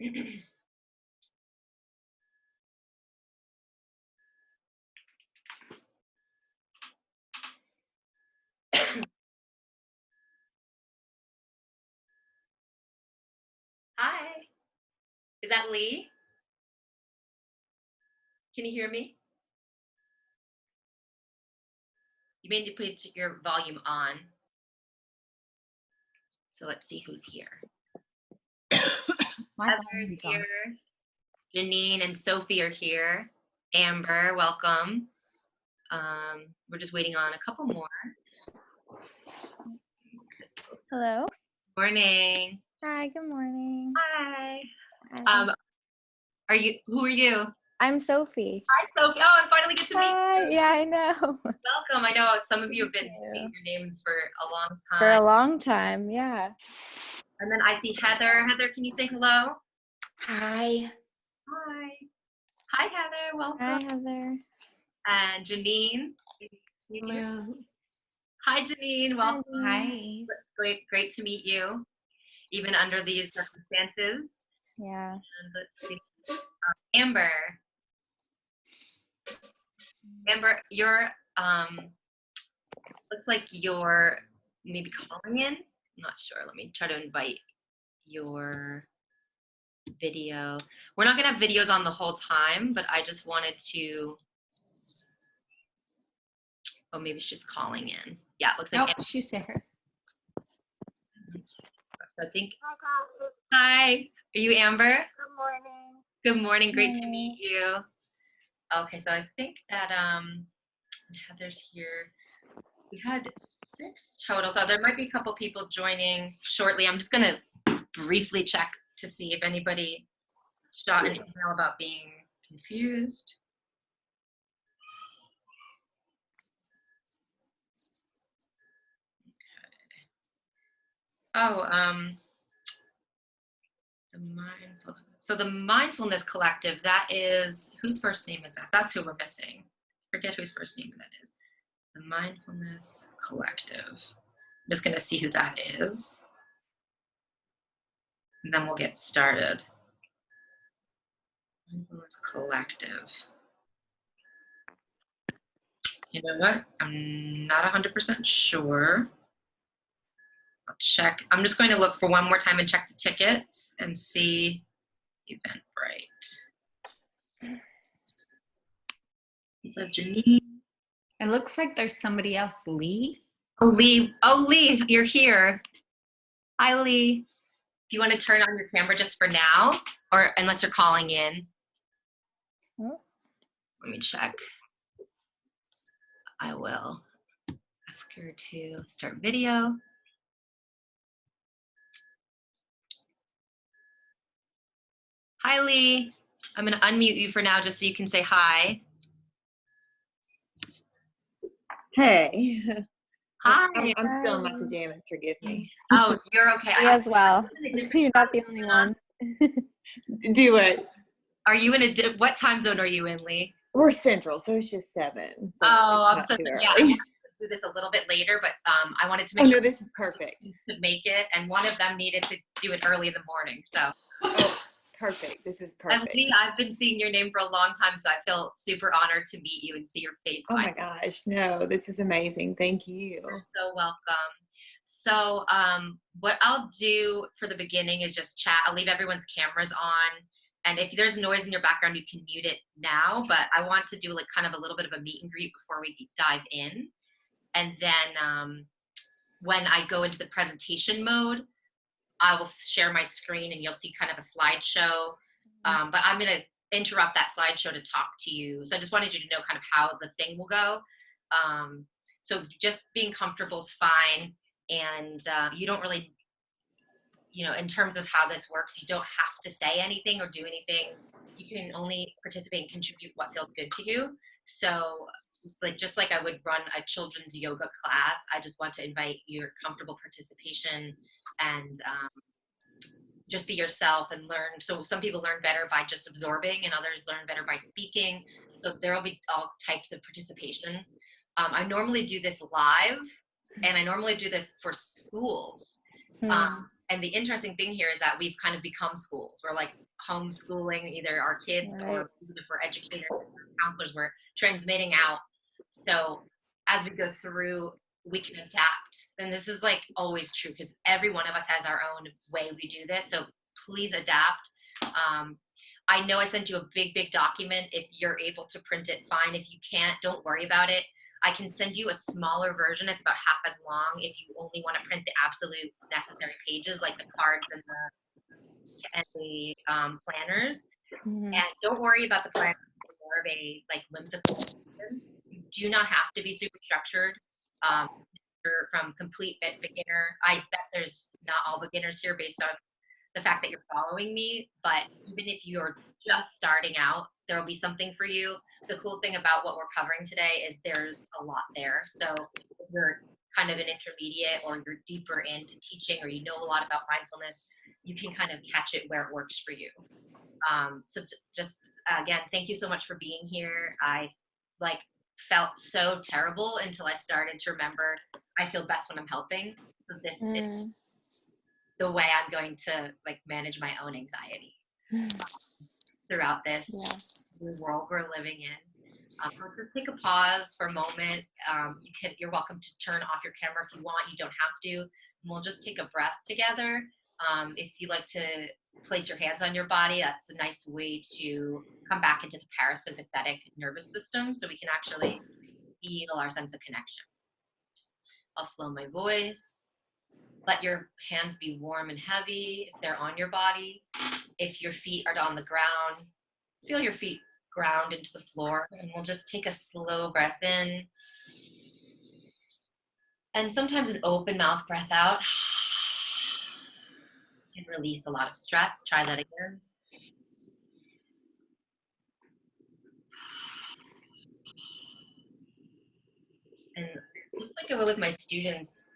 Hi, is that Lee? Can you hear me? You may need to put your volume on. So let's see who's here. Heather's here. Janine and Sophie are here. Amber, welcome. We're just waiting on a couple more. Hello. Morning. Hi, good morning. Hi. Hi. Who are you? I'm Sophie. Hi, Sophie. Oh, I finally get to meet you. Yeah, I know. Welcome. I know some of you have been seeing your names for a long time. For a long time, yeah. And then I see Heather. Heather, can you say hello? Hi. Hi. Hi, Heather. Welcome. Hi, Heather. And Janine. Hello. Hi, Janine. Welcome. Hi. Great to meet you, even under these circumstances. Yeah. And let's see. Amber. Amber, you're looks like you're maybe calling in. I'm not sure. Let me try to invite your video. We're not gonna have videos on the whole time, but I just wanted to. Oh, maybe she's just calling in. Yeah, it looks like. Oh, she's there. So I think. Hi, are you Amber? Good morning. Good morning. Great to meet you. Okay, so I think that Heather's here. We had 6 total, so there might be a couple people joining shortly. I'm just gonna briefly check to see if anybody shot an email about being confused. Okay. Oh, the Mindfulness Collective, that is, whose first name is that? That's who we're missing. Forget whose first name that is. The Mindfulness Collective. I'm just gonna see who that is. And then we'll get started. Mindfulness Collective. You know what? I'm not 100% sure. I'll check. I'm just going to look for one more time and check the tickets and see Eventbrite. So Janine. It looks like there's somebody else, Lee. Oh, Lee. Oh, Lee, you're here. Hi, Lee. Do you want to turn on your camera just for now, or unless you're calling in? Let me check. I will ask her to start video. Hi, Lee. I'm going to unmute you for now just so you can say hi. Hey. Hi. I'm still in my pajamas, forgive me. Oh, you're okay. Me as well. You're not the only one. Do it. Are you in what time zone are you in, Lee? We're central, so it's just 7. So I'm so yeah. I wanted to do this a little bit later, but I wanted to make sure this is perfect. To make it, and one of them needed to do it early in the morning. So. Oh, perfect. This is perfect. And Lee, I've been seeing your name for a long time, so I feel super honored to meet you and see your face. Oh my gosh, no, this is amazing. Thank you. You're so welcome. So what I'll do for the beginning is just chat. I'll leave everyone's cameras on. And if there's noise in your background, you can mute it now. But I want to do like kind of a little bit of a meet and greet before we dive in. And then when I go into the presentation mode, I will share my screen and you'll see kind of a slideshow. But I'm going to interrupt that slideshow to talk to you. So I just wanted you to know kind of how the thing will go. So just being comfortable is fine. And you don't really, you know, in terms of how this works, you don't have to say anything or do anything. You can only participate and contribute what feels good to you. So like, just like I would run a children's yoga class, I just want to invite your comfortable participation and just be yourself and learn. So some people learn better by just absorbing and others learn better by speaking. So there will be all types of participation. I normally do this live and I normally do this for schools. And the interesting thing here is that we've kind of become schools. We're like homeschooling either our kids, Right. or even if we're educators or counselors, we're transmitting out. So as we go through, we can adapt. And this is like always true, because every one of us has our own way we do this. So please adapt. I know I sent you a big document. If you're able to print it, fine. If you can't, don't worry about it. I can send you a smaller version. It's about half as long if you only want to print the absolute necessary pages, like the cards and the planners. Mhm. And don't worry about the plan. It's more of a like whimsical system. You do not have to be super structured. Um, you're from complete beginner. I bet there's not all beginners here based on the fact that you're following me, but even if you're just starting out, there will be something for you. The cool thing about what we're covering today is there's a lot there. So if you're kind of an intermediate, or you're deeper into teaching, or you know a lot about mindfulness, you can kind of catch it where it works for you. So just again, thank you so much for being here. I like felt so terrible until I started to remember I feel best when I'm helping. So this is Mm. the way I'm going to like manage my own anxiety throughout this Yeah. new world we're living in. So just take a pause for a moment. You're welcome to turn off your camera if you want. You don't have to. And we'll just take a breath together. If you like to place your hands on your body, that's a nice way to come back into the parasympathetic nervous system, so we can actually feel our sense of connection. I'll slow my voice. Let your hands be warm and heavy if they're on your body. If your feet are on the ground, feel your feet ground into the floor, and we'll just take a slow breath in, and sometimes an open mouth breath out, and release a lot of stress. Try that again. And just like I would with my students,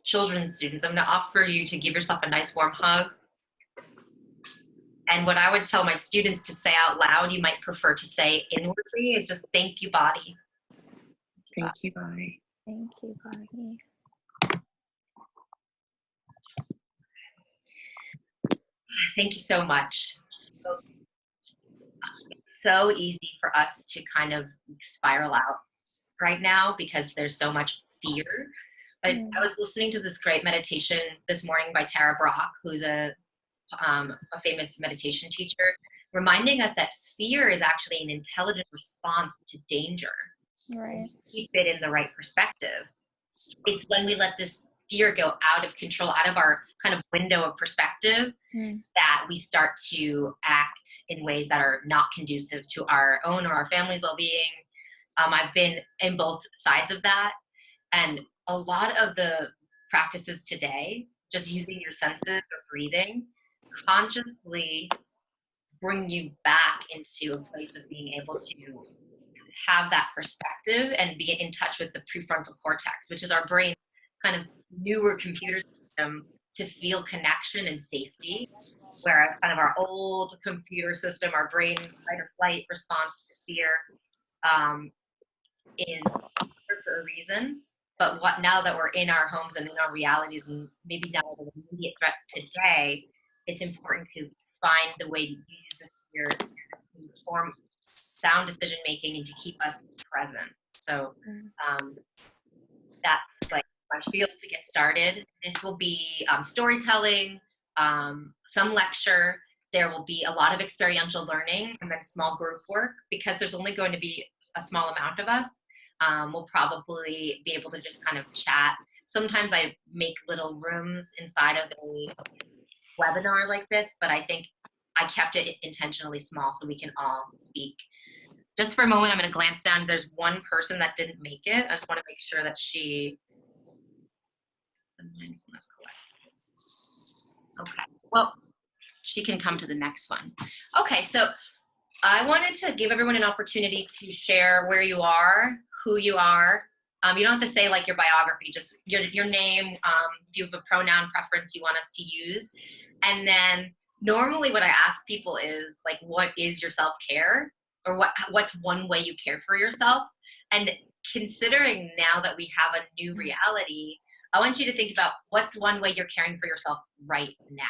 children's students, I'm going to offer you to give yourself a nice warm hug. And what I would tell my students to say out loud, you might prefer to say inwardly, is just thank you, body. Thank you, bye. Thank you, body. Thank you so much. So easy for us to kind of spiral out right now because there's so much fear. But I was listening to this great meditation this morning by Tara Brach, who's a famous meditation teacher, reminding us that fear is actually an intelligent response to danger. Right. Keep it in the right perspective. It's when we let this fear go out of control, out of our kind of window of perspective, that we start to act in ways that are not conducive to our own or our family's well-being. I've been in both sides of that, and a lot of the practices today, just using your senses or breathing, consciously bring you back into a place of being able to have that perspective and be in touch with the prefrontal cortex, which is our brain's kind of newer computer system to feel connection and safety. Whereas kind of our old computer system, our brain fight or flight response to fear, is there for a reason. But what now that we're in our homes and in our realities, and maybe now the immediate threat today, it's important to find the way to use the fear to inform sound decision making and to keep us present. So that's like my field to get started. This will be storytelling, some lecture. There will be a lot of experiential learning, and then small group work, because there's only going to be a small amount of us. We'll probably be able to just kind of chat. Sometimes I make little rooms inside of a webinar like this, but I think I kept it intentionally small so we can all speak. Just for a moment, I'm going to glance down. There's one person that didn't make it. I just want to make sure that the Mindfulness Collective. Okay. Well, she can come to the next one. Okay, so I wanted to give everyone an opportunity to share where you are, who you are. You don't have to say like your biography, just your name, if you have a pronoun preference you want us to use. And then normally what I ask people is like, what is your self-care? Or what's one way you care for yourself? And considering now that we have a new reality, I want you to think about what's one way you're caring for yourself right now.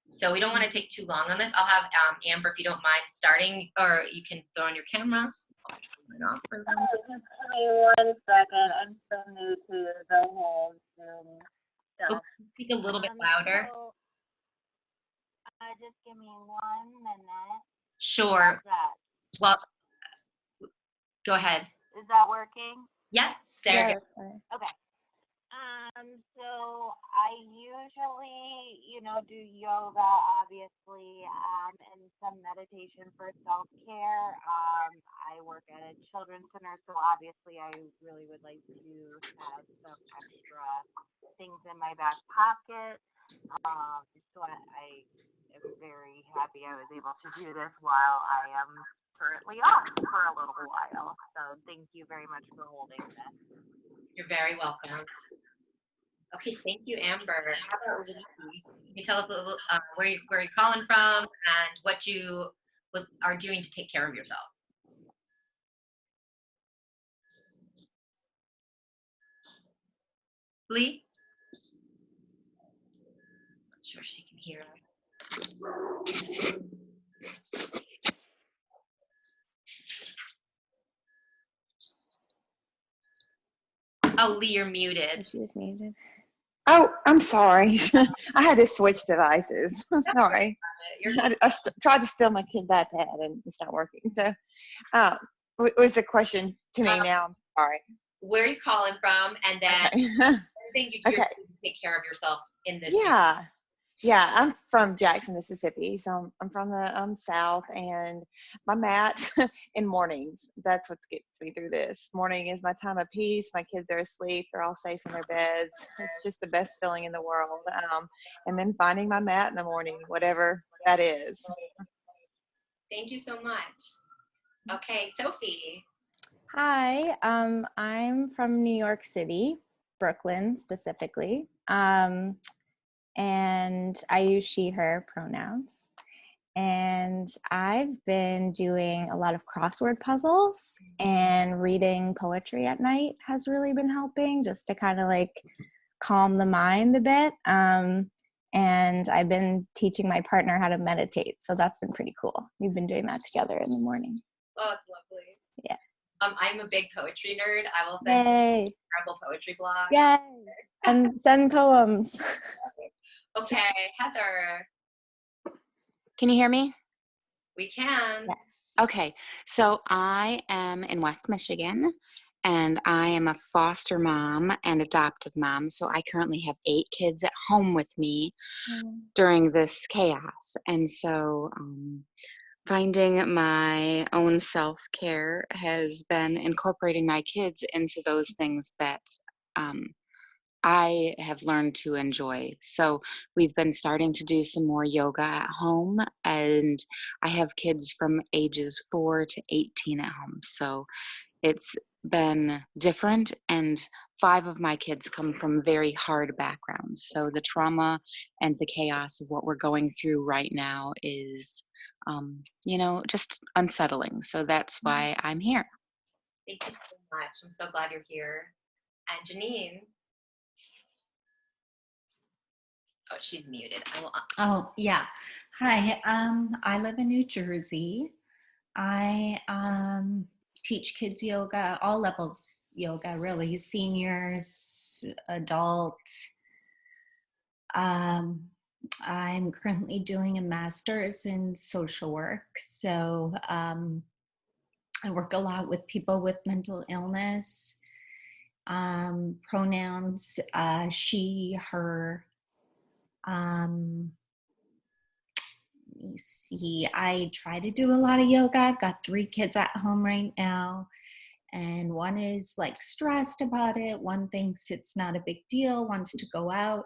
So we don't want to take too long on this. I'll have Amber, if you don't mind, starting, or you can throw on your camera. Turn it off for them. Just give me 1 second. I'm so new to the whole Zoom stuff. Speak a little bit louder. So, just give me 1 minute. Sure. How's that? Well, go ahead. Is that working? Yep. There you Yeah, go. that's fine. Okay. So I usually, do yoga, obviously, and some meditation for self-care. I work at a children's center, so obviously I really would like to have some extra things in my back pocket. So I am very happy I was able to do this while I am currently off for a little while. So thank you very much for holding this. You're very welcome. Okay, thank you, Amber. How about Lee? Can you tell us a little where you're calling from and what you are doing to take care of yourself? Lee? Not sure she can hear us. Oh, Lee, you're muted. She's muted. Oh, I'm sorry. I had to switch devices. Sorry. I tried to steal my kid's iPad and it's not working. So, was the question to me now? I'm sorry. Where are you calling from? And then Okay. everything you do Okay. to take care of yourself in this. Yeah, I'm from Jackson, Mississippi. So I'm from the South, and my mat in mornings, that's what gets me through this. Morning is my time of peace. My kids are asleep. They're all safe in their beds. It's just the best feeling in the world. And then finding my mat in the morning, whatever that is. Thank you so much. Okay, Sophie. Hi, I'm from New York City, Brooklyn specifically, and I use she, her pronouns. And I've been doing a lot of crossword puzzles, and reading poetry at night has really been helping, just to kind of like calm the mind a bit. And I've been teaching my partner how to meditate, so that's been pretty cool. We've been doing that together in the morning. Oh, it's lovely. Yeah. I'm a big poetry nerd. I will send incredible poetry blog. Yay! And send poems. Okay, Heather. Can you hear me? We can. Yes. Okay, so I am in West Michigan, and I am a foster mom and adoptive mom. So I currently have 8 kids at home with me during this chaos. And so finding my own self-care has been incorporating my kids into those things that I have learned to enjoy. So we've been starting to do some more yoga at home, and I have kids from ages 4 to 18 at home. So it's been different, and 5 of my kids come from very hard backgrounds. So the trauma and the chaos of what we're going through right now is, just unsettling. So that's why I'm here. Thank you so much. I'm so glad you're here. And Janine. Oh, she's muted. I will. Oh, yeah. Hi, I live in New Jersey. I teach kids yoga, all levels yoga, really, seniors, adult. I'm currently doing a master's in social work. So I work a lot with people with mental illness. Pronouns, she, her. Let me see. I try to do a lot of yoga. I've got 3 kids at home right now, and one is like stressed about it. One thinks it's not a big deal, wants to go out.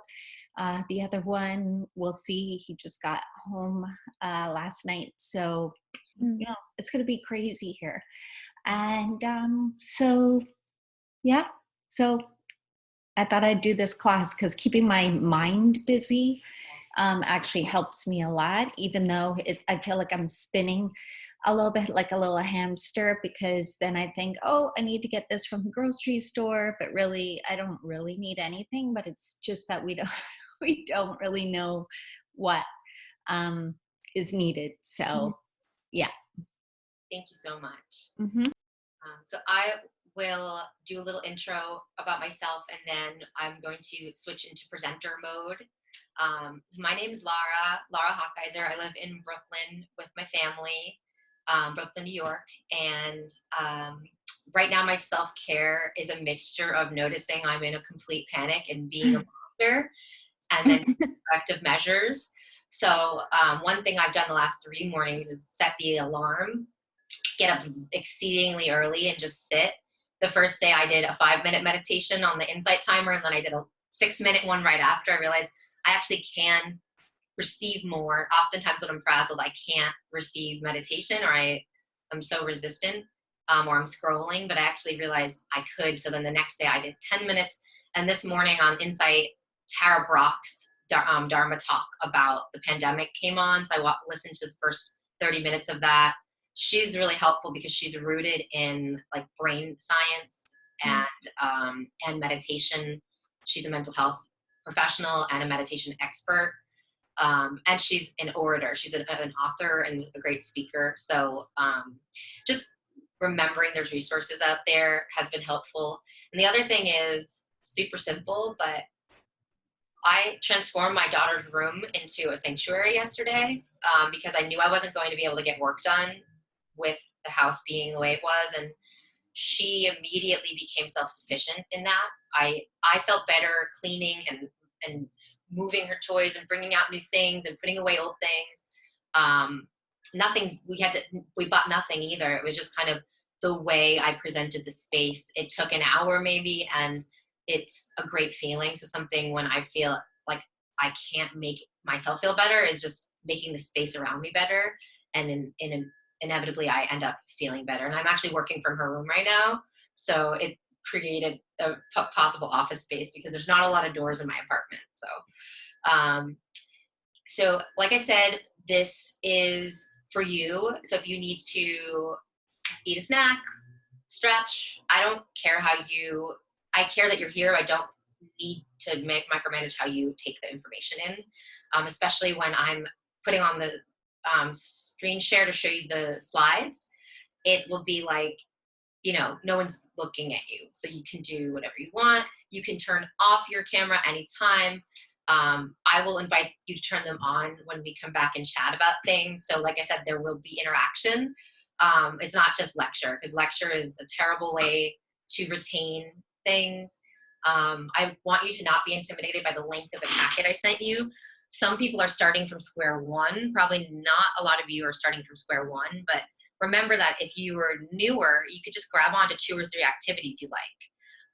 The other one, we'll see. He just got home last night, so it's gonna be crazy here. And so I thought I'd do this class because keeping my mind busy actually helps me a lot, even though I feel like I'm spinning a little bit like a little hamster, because then I think, oh, I need to get this from the grocery store, but really I don't really need anything, but it's just that we don't we don't really know what um, is needed. So yeah. Thank you so much. Mm-hmm. So I will do a little intro about myself, and then I'm going to switch into presenter mode. So my name is Lara Hawkeiser. I live in Brooklyn with my family, Brooklyn, New York. And right now my self-care is a mixture of noticing I'm in a complete panic and being a monster, and then corrective measures. So one thing I've done the last 3 mornings is set the alarm, get up exceedingly early and just sit. The first day I did a 5-minute meditation on the insight timer, and then I did a 6-minute one right after. I realized I actually can receive more. Oftentimes when I'm frazzled, I can't receive meditation, or I'm so resistant, or I'm scrolling, but I actually realized I could. So then the next day I did 10 minutes. And this morning on Insight, Tara Brock's Dharma talk about the pandemic came on. So I listened to the first 30 minutes of that. She's really helpful because she's rooted in like brain science and meditation. She's a mental health professional and a meditation expert. And she's an orator. She's an author and a great speaker. So just remembering there's resources out there has been helpful. And the other thing is super simple, but I transformed my daughter's room into a sanctuary yesterday because I knew I wasn't going to be able to get work done with the house being the way it was. And she immediately became self-sufficient in that. I felt better cleaning and moving her toys and bringing out new things and putting away old things. We bought nothing either. It was just kind of the way I presented the space. It took an hour maybe, and it's a great feeling. So something when I feel like I can't make myself feel better is just making the space around me better. And inevitably I end up feeling better. And I'm actually working from her room right now. So it created a possible office space because there's not a lot of doors in my apartment. So like I said, this is for you. So if you need to eat a snack, stretch, I care that you're here. I don't need to micromanage how you take the information in, especially when I'm putting on the screen share to show you the slides. It will be like, no one's looking at you. So you can do whatever you want. You can turn off your camera anytime. I will invite you to turn them on when we come back and chat about things. So like I said, there will be interaction. It's not just lecture, because lecture is a terrible way to retain things. I want you to not be intimidated by the length of the packet I sent you. Some people are starting from square one. Probably not a lot of you are starting from square one, but remember that if you are newer, you could just grab onto 2 or 3 activities you like.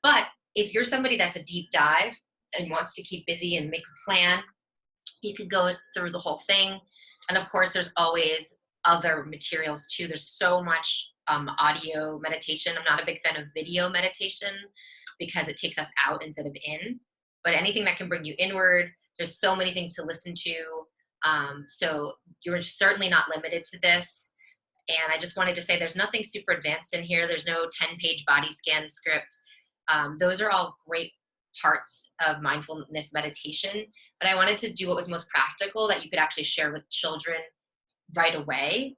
But if you're somebody that's a deep dive and wants to keep busy and make a plan, you could go through the whole thing. And of course, there's always other materials too. There's so much audio meditation. I'm not a big fan of video meditation because it takes us out instead of in. But anything that can bring you inward, there's so many things to listen to. So you're certainly not limited to this. And I just wanted to say there's nothing super advanced in here. There's no 10-page body scan script. Those are all great parts of mindfulness meditation. But I wanted to do what was most practical that you could actually share with children right away,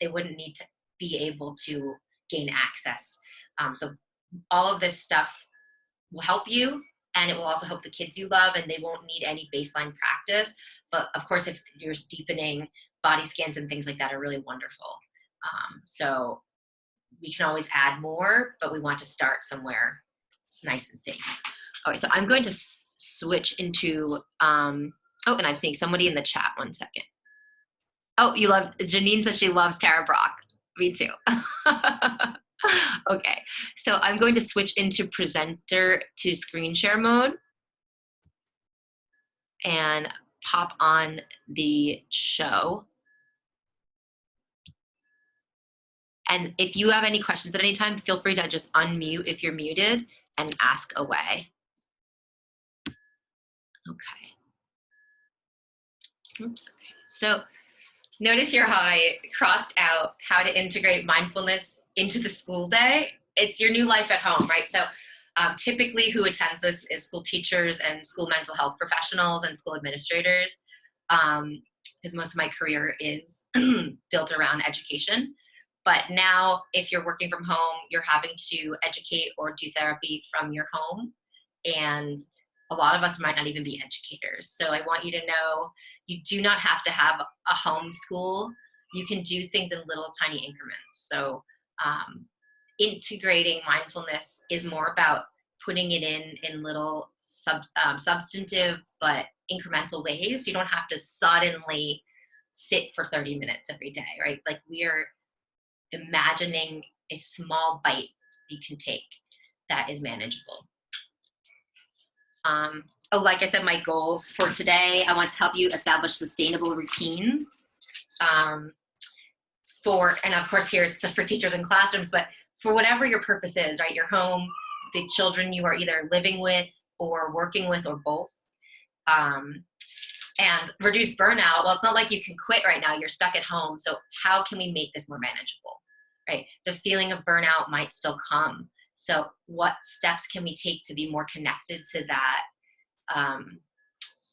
they wouldn't need to be able to gain access. So all of this stuff will help you, and it will also help the kids you love, and they won't need any baseline practice. But of course, if you're deepening, body scans and things like that are really wonderful. So we can always add more, but we want to start somewhere nice and safe. All right, so I'm going to switch into, and I'm seeing somebody in the chat. 1 second. Oh, Janine says she loves Tara Brock. Me too. Okay, so I'm going to switch into presenter to screen share mode and pop on the show. And if you have any questions at any time, feel free to just unmute if you're muted and ask away. Okay. Oops, okay. So notice here how I crossed out how to integrate mindfulness into the school day. It's your new life at home, right? So typically who attends this is school teachers and school mental health professionals and school administrators, because most of my career is built around education. But now if you're working from home, you're having to educate or do therapy from your home. And a lot of us might not even be educators. So I want you to know you do not have to have a home school. You can do things in little tiny increments. So integrating mindfulness is more about putting it in little substantive but incremental ways. You don't have to suddenly sit for 30 minutes every day, right? Like we are imagining a small bite you can take that is manageable. Like I said, my goals for today, I want to help you establish sustainable routines. And of course here it's for teachers and classrooms, but for whatever your purpose is, right? Your home, the children you are either living with or working with or both. And reduce burnout. Well, it's not like you can quit right now. You're stuck at home. So how can we make this more manageable, right? The feeling of burnout might still come. So what steps can we take to be more connected to that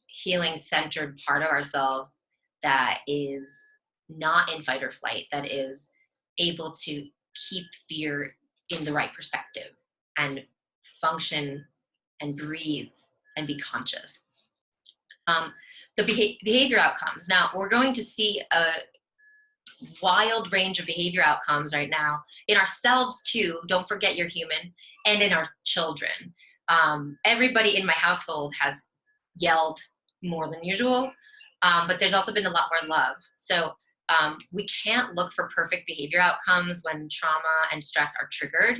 healing-centered part of ourselves that is not in fight or flight, that is able to keep fear in the right perspective and function and breathe and be conscious. The behavior outcomes. Now, we're going to see a wild range of behavior outcomes right now in ourselves too. Don't forget you're human, and in our children. Everybody in my household has yelled more than usual, but there's also been a lot more love. So we can't look for perfect behavior outcomes when trauma and stress are triggered,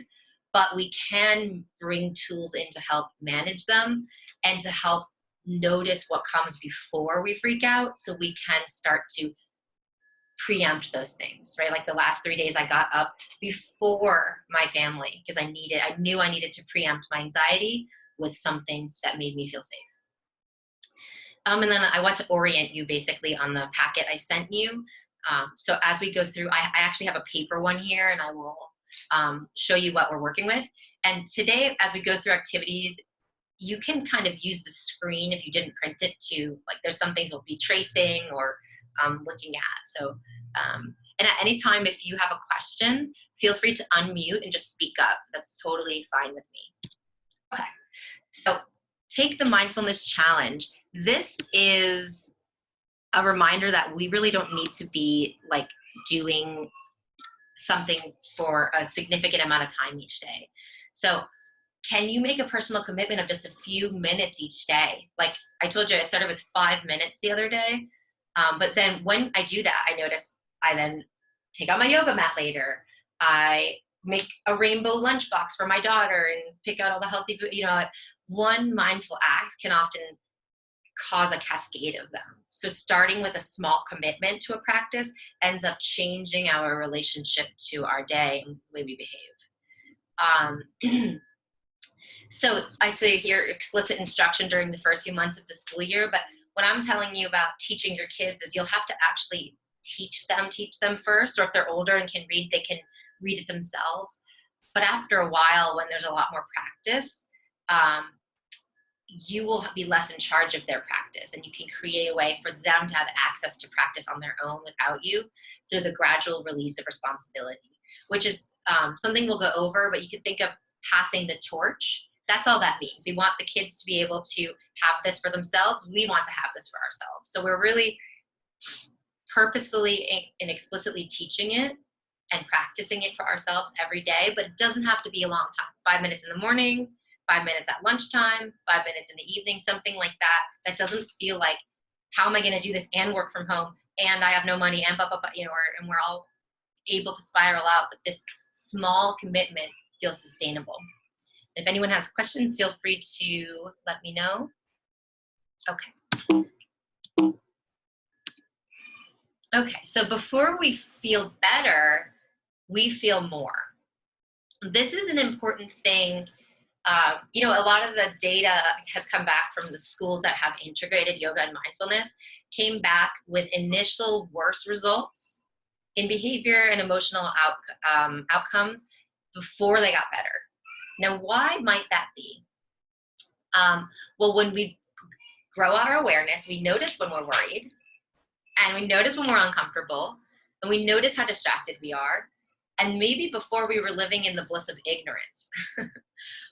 but we can bring tools in to help manage them and to help notice what comes before we freak out, so we can start to preempt those things, right? Like the last 3 days I got up before my family because I knew I needed to preempt my anxiety with something that made me feel safe. And then I want to orient you basically on the packet I sent you. So as we go through, I actually have a paper one here, and I will show you what we're working with. And today, as we go through activities, you can kind of use the screen if you didn't print it to, like, there's some things we'll be tracing or looking at. So, and at any time, if you have a question, feel free to unmute and just speak up. That's totally fine with me. Okay, so take the mindfulness challenge. This is a reminder that we really don't need to be like doing something for a significant amount of time each day. So can you make a personal commitment of just a few minutes each day? Like I told you, I started with 5 minutes the other day. But then when I do that, I notice I then take out my yoga mat later. I make a rainbow lunchbox for my daughter and pick out all the healthy food. You know, one mindful act can often cause a cascade of them. So starting with a small commitment to a practice ends up changing our relationship to our day and the way we behave. So I say here explicit instruction during the first few months of the school year, but what I'm telling you about teaching your kids is you'll have to actually teach them first, or if they're older and can read, they can read it themselves. But after a while, when there's a lot more practice, you will be less in charge of their practice, and you can create a way for them to have access to practice on their own without you through the gradual release of responsibility, which is something we'll go over, but you can think of passing the torch. That's all that means. We want the kids to be able to have this for themselves. We want to have this for ourselves. So we're really purposefully and explicitly teaching it and practicing it for ourselves every day, but it doesn't have to be a long time. 5 minutes in the morning, 5 minutes at lunchtime, 5 minutes in the evening, something like that. That doesn't feel like, how am I going to do this and work from home and I have no money and blah, blah, blah, you know, and we're all able to spiral out, but this small commitment feels sustainable. If anyone has questions, feel free to let me know. Okay. Okay, so before we feel better, we feel more. This is an important thing A lot of the data has come back from the schools that have integrated yoga and mindfulness, came back with initial worse results in behavior and emotional outcomes before they got better. Now, why might that be? Well, when we grow our awareness, we notice when we're worried, and we notice when we're uncomfortable, and we notice how distracted we are. And maybe before we were living in the bliss of ignorance.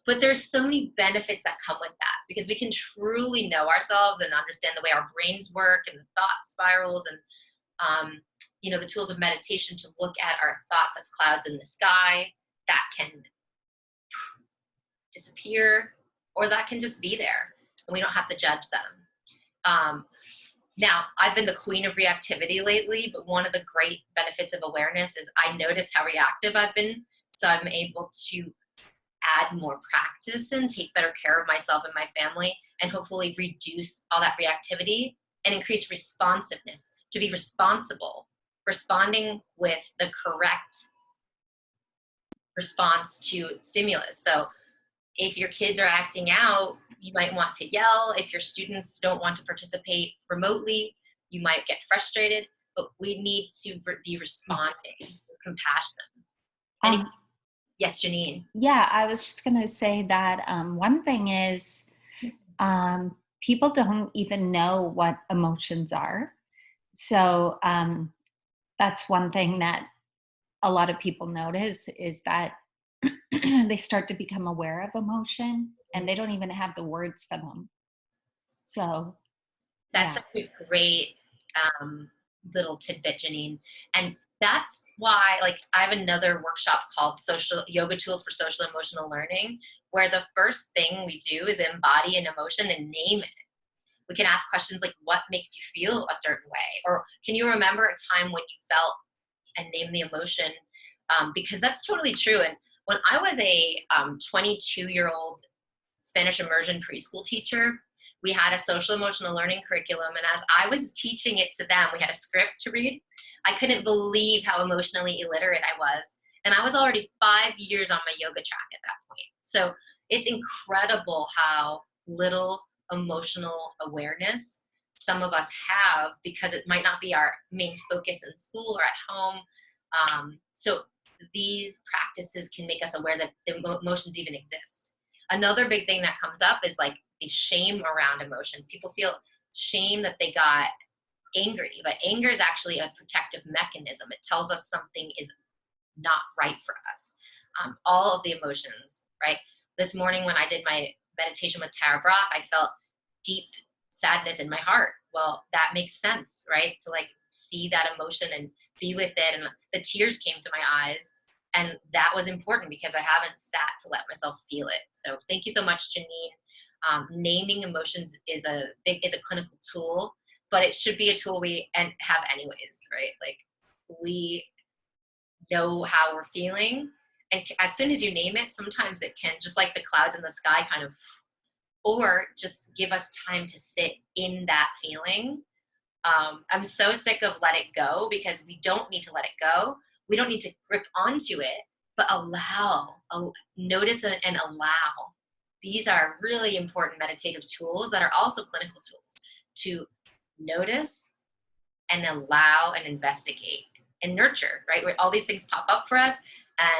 But there's so many benefits that come with that, because we can truly know ourselves and understand the way our brains work and the thought spirals and the tools of meditation to look at our thoughts as clouds in the sky that can disappear or that can just be there and we don't have to judge them. Now, I've been the queen of reactivity lately, but one of the great benefits of awareness is I noticed how reactive I've been, so I'm able to add more practice and take better care of myself and my family, and hopefully reduce all that reactivity and increase responsiveness to be responsible, responding with the correct response to stimulus. So if your kids are acting out, you might want to yell. If your students don't want to participate remotely, you might get frustrated, but we need to be responding with compassion. Yes, Janine. Yeah, I was just going to say that one thing is people don't even know what emotions are. So that's one thing that a lot of people notice, is that they start to become aware of emotion and they don't even have the words for them. So that's a great little tidbit, Janine. And that's why, I have another workshop called Social Yoga Tools for Social Emotional Learning, where the first thing we do is embody an emotion and name it. We can ask questions like, what makes you feel a certain way? Or can you remember a time when you felt, and name the emotion? Because that's totally true. And when I was a 22-year-old Spanish immersion preschool teacher, we had a social emotional learning curriculum. And as I was teaching it to them, we had a script to read. I couldn't believe how emotionally illiterate I was. And I was already 5 years on my yoga track at that point. So it's incredible how little emotional awareness some of us have, because it might not be our main focus in school or at home. So these practices can make us aware that the emotions even exist. Another big thing that comes up is the shame around emotions. People feel shame that they got angry, but anger is actually a protective mechanism. It tells us something is not right for us. All of the emotions, right? This morning when I did my meditation with Tara Brach, I felt deep sadness in my heart. Well, that makes sense, right? To see that emotion and be with it. And the tears came to my eyes. And that was important because I haven't sat to let myself feel it. So thank you so much, Janine. Naming emotions is a clinical tool, but it should be a tool we have anyways, right? We know how we're feeling, and as soon as you name it, sometimes it can, just like the clouds in the sky, kind of, or just give us time to sit in that feeling. I'm so sick of let it go, because we don't need to let it go. We don't need to grip onto it, but notice and allow. These are really important meditative tools that are also clinical tools to notice and allow and investigate and nurture, right? Where all these things pop up for us,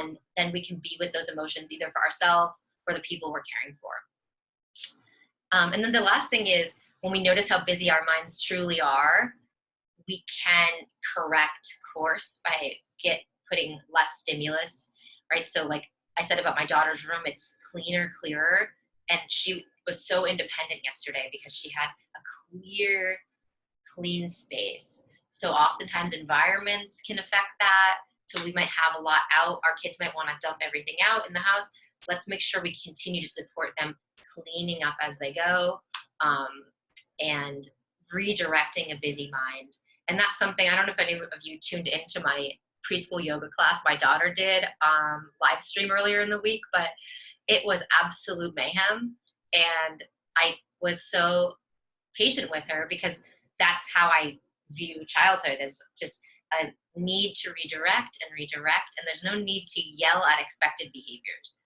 and then we can be with those emotions either for ourselves or the people we're caring for. And then the last thing is, when we notice how busy our minds truly are, we can correct course by putting less stimulus, right? So I said about my daughter's room, it's cleaner, clearer. And she was so independent yesterday because she had a clear, clean space. So oftentimes environments can affect that. So we might have a lot out. Our kids might want to dump everything out in the house. Let's make sure we continue to support them cleaning up as they go, and redirecting a busy mind. And that's something, I don't know if any of you tuned into my preschool yoga class. My daughter did live stream earlier in the week, but it was absolute mayhem. And I was so patient with her, because that's how I view childhood, as just a need to redirect. And there's no need to yell at expected behaviors.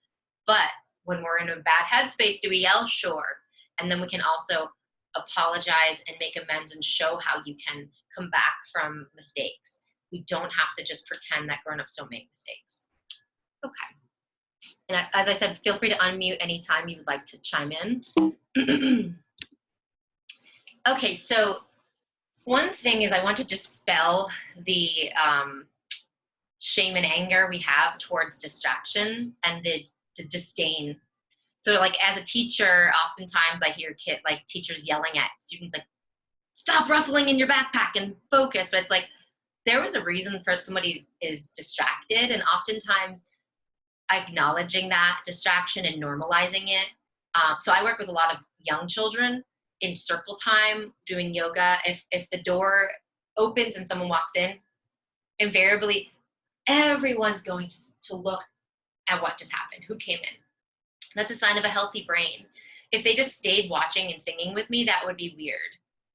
But when we're in a bad headspace, do we yell? Sure. And then we can also apologize and make amends and show how you can come back from mistakes. We don't have to just pretend that grown-ups don't make mistakes. Okay. And as I said, feel free to unmute anytime you would like to chime in. Okay, so one thing is I want to dispel the shame and anger we have towards distraction and the disdain. So like as a teacher, oftentimes I hear teachers yelling at students like, stop ruffling in your backpack and focus. But it's like, there was a reason for somebody is distracted, and oftentimes acknowledging that distraction and normalizing it. So I work with a lot of young children in circle time doing yoga. If the door opens and someone walks in, invariably everyone's going to look at what just happened, who came in. That's a sign of a healthy brain. If they just stayed watching and singing with me, that would be weird,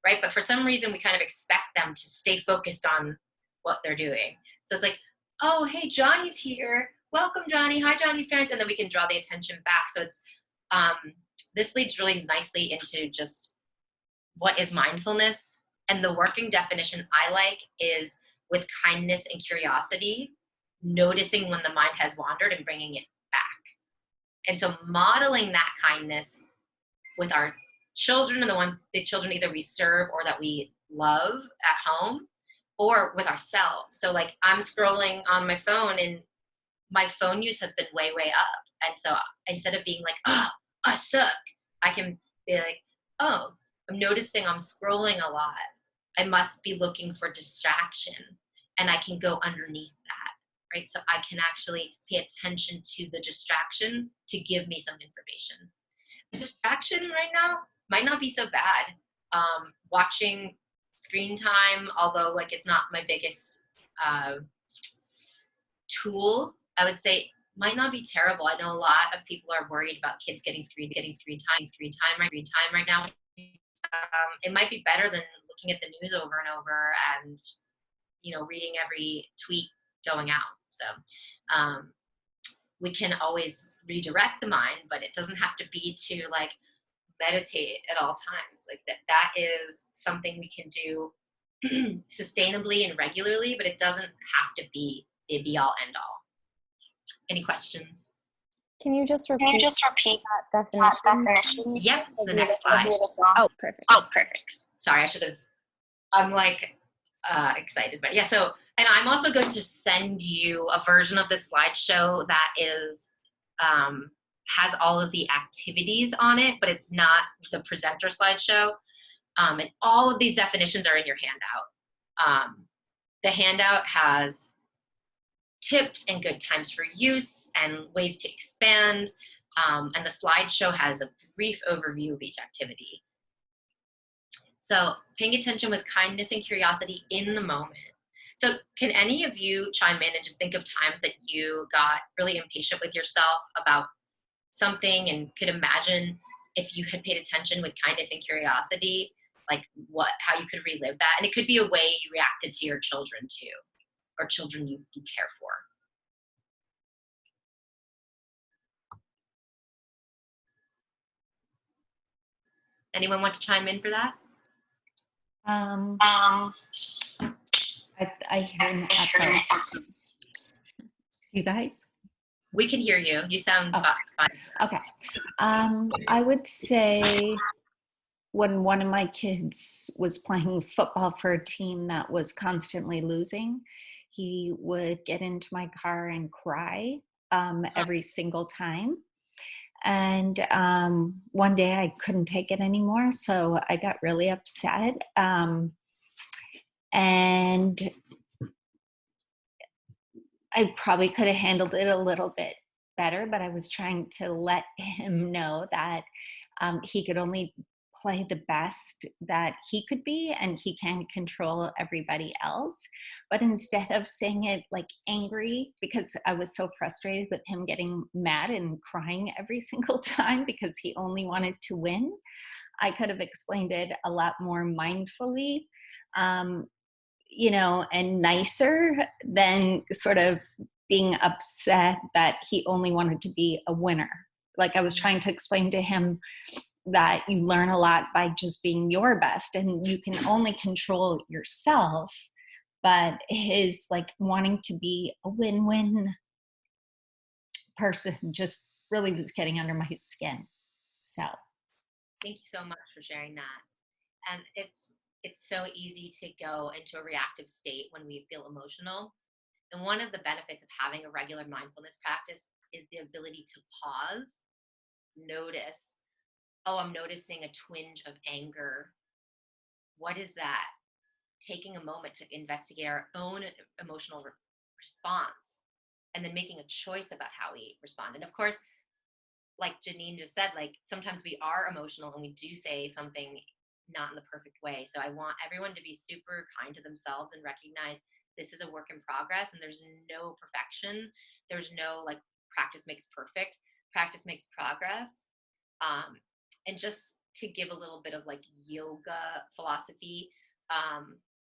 right? But for some reason, we kind of expect them to stay focused on what they're doing. So it's like, oh, hey, Johnny's here. Welcome, Johnny. Hi, Johnny's parents. And then we can draw the attention back. So it's this leads really nicely into just what is mindfulness. And the working definition I like is with kindness and curiosity, noticing when the mind has wandered and bringing it back. And so modeling that kindness with our children and the children either we serve or that we love at home, or with ourselves. So like I'm scrolling on my phone and my phone use has been way, way up. And so instead of being like, oh, I suck, I can be like, oh, I'm noticing I'm scrolling a lot. I must be looking for distraction, and I can go underneath that, right? So I can actually pay attention to the distraction to give me some information. The distraction right now might not be so bad. Watching screen time, although like it's not my biggest tool, I would say might not be terrible. I know a lot of people are worried about kids getting screen time right now. It might be better than looking at the news over and over and reading every tweet going out. So we can always redirect the mind, but it doesn't have to be to like meditate at all times. Like that is something we can do sustainably and regularly, but it doesn't have to be the be all end all. Any questions? Can you just repeat that definition? Yep, it's the next slide. Oh, perfect. Sorry, I'm like excited, but yeah, so, and I'm also going to send you a version of this slideshow that is, has all of the activities on it, but it's not the presenter slideshow. And all of these definitions are in your handout. The handout has tips and good times for use and ways to expand. And the slideshow has a brief overview of each activity. So paying attention with kindness and curiosity in the moment. So can any of you chime in and just think of times that you got really impatient with yourself about something and could imagine if you had paid attention with kindness and curiosity, like how you could relive that? And it could be a way you reacted to your children too, or children you care for. Anyone want to chime in for that? I hear an echo. You guys? We can hear you. You sound fine. Okay. I would say when one of my kids was playing football for a team that was constantly losing, he would get into my car and cry every single time. And one day I couldn't take it anymore, so I got really upset. And I probably could have handled it a little bit better, but I was trying to let him know that he could only play the best that he could be, and he can't control everybody else. But instead of saying it like angry, because I was so frustrated with him getting mad and crying every single time because he only wanted to win, I could have explained it a lot more mindfully, and nicer than sort of being upset that he only wanted to be a winner. like I was trying to explain to him that you learn a lot by just being your best, and you can only control yourself. But his like wanting to be a win-win person just really was getting under my skin. So thank you so much for sharing that. And it's so easy to go into a reactive state when we feel emotional. And one of the benefits of having a regular mindfulness practice is the ability to pause, notice, oh, I'm noticing a twinge of anger. What is that? Taking a moment to investigate our own emotional response, and then making a choice about how we respond. And of course, like Janine just said, like sometimes we are emotional and we do say something not in the perfect way. So I want everyone to be super kind to themselves and recognize this is a work in progress, and there's no perfection. There's no like practice makes perfect. Practice makes progress. And just to give a little bit of like yoga philosophy,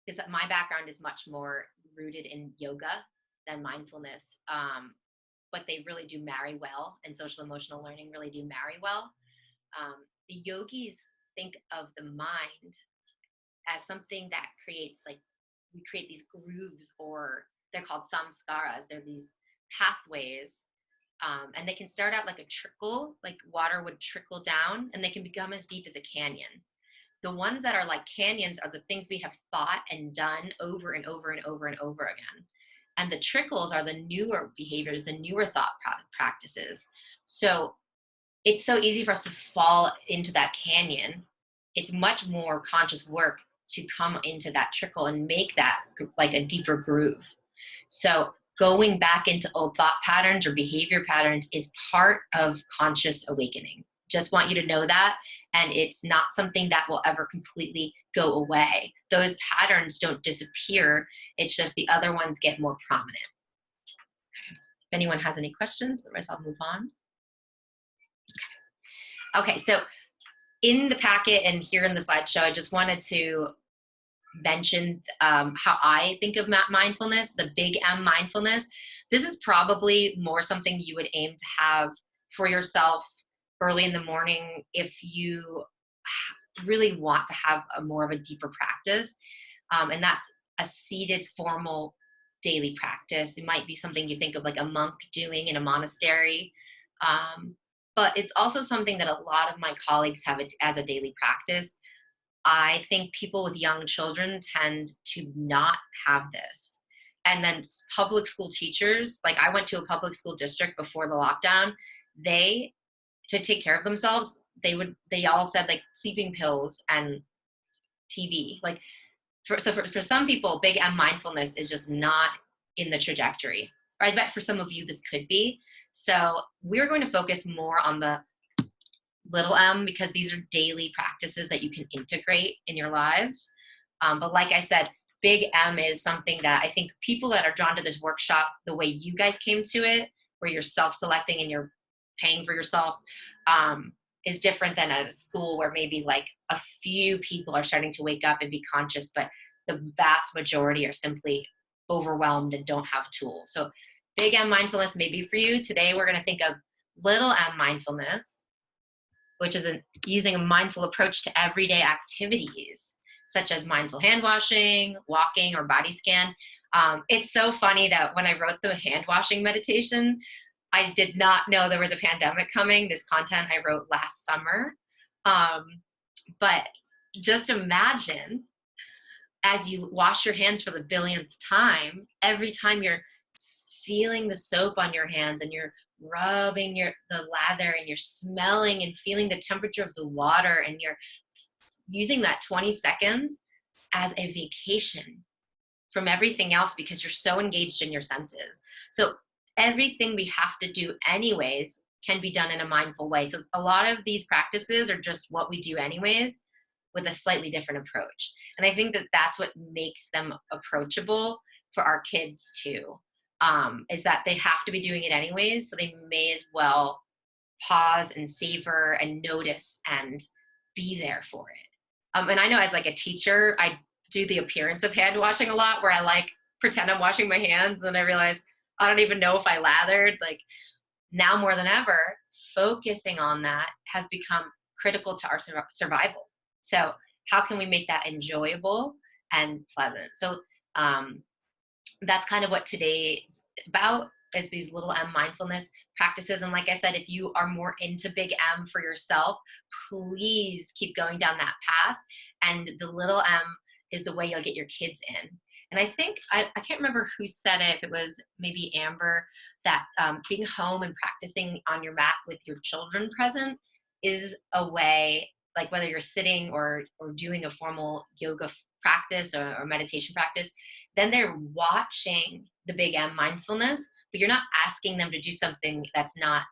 is that my background is much more rooted in yoga than mindfulness. But they really do marry well, and social emotional learning really do marry well. The yogis think of the mind as something that creates like, we create these grooves, or they're called samskaras. They're these pathways, and they can start out like a trickle, like water would trickle down, and they can become as deep as a canyon. The ones that are like canyons are the things we have thought and done over and over and over and over again. And the trickles are the newer behaviors, the newer thought practices. So it's so easy for us to fall into that canyon. It's much more conscious work to come into that trickle and make that like a deeper groove. So going back into old thought patterns or behavior patterns is part of conscious awakening. Just want you to know that. And it's not something that will ever completely go away. Those patterns don't disappear. It's just the other ones get more prominent. If anyone has any questions, otherwise I'll move on. Okay, so in the packet and here in the slideshow, I just wanted to mention how I think of mindfulness, the big M mindfulness. This is probably more something you would aim to have for yourself early in the morning if you really want to have more of a deeper practice. And that's a seated formal daily practice. It might be something you think of like a monk doing in a monastery. But it's also something that a lot of my colleagues have it as a daily practice. I think people with young children tend to not have this. And then public school teachers, like I went to a public school district before the lockdown, to take care of themselves, they all said like sleeping pills and TV. Like for some people, big M mindfulness is just not in the trajectory. Or I bet for some of you this could be. So we're going to focus more on the little M, because these are daily practices that you can integrate in your lives. But like I said, big M is something that I think people that are drawn to this workshop, the way you guys came to it, where you're self-selecting and you're paying for yourself, is different than at a school where maybe like a few people are starting to wake up and be conscious, but the vast majority are simply overwhelmed and don't have tools. So big M mindfulness may be for you. Today we're going to think of little M mindfulness, which is using a mindful approach to everyday activities, such as mindful hand washing, walking, or body scan. It's so funny that when I wrote the hand washing meditation, I did not know there was a pandemic coming. This content I wrote last summer. But just imagine, as you wash your hands for the billionth time, every time you're feeling the soap on your hands and you're rubbing the lather and you're smelling and feeling the temperature of the water, and you're using that 20 seconds as a vacation from everything else because you're so engaged in your senses. So everything we have to do anyways can be done in a mindful way. So a lot of these practices are just what we do anyways with a slightly different approach. And I think that that's what makes them approachable for our kids too. Is that they have to be doing it anyways, so they may as well pause and savor and notice and be there for it. And I know as like a teacher, I do the appearance of hand washing a lot, where I like pretend I'm washing my hands, and then I realize I don't even know if I lathered. Like now more than ever, focusing on that has become critical to our survival. So how can we make that enjoyable and pleasant? So that's kind of what today is about, is these little M mindfulness practices. And like I said, if you are more into big M for yourself, please keep going down that path. And the little M is the way you'll get your kids in. And I think, I can't remember who said it, if it was maybe Amber, that being home and practicing on your mat with your children present is a way, like whether you're sitting or doing a formal yoga practice or meditation practice, then they're watching the big M mindfulness, but you're not asking them to do something that's not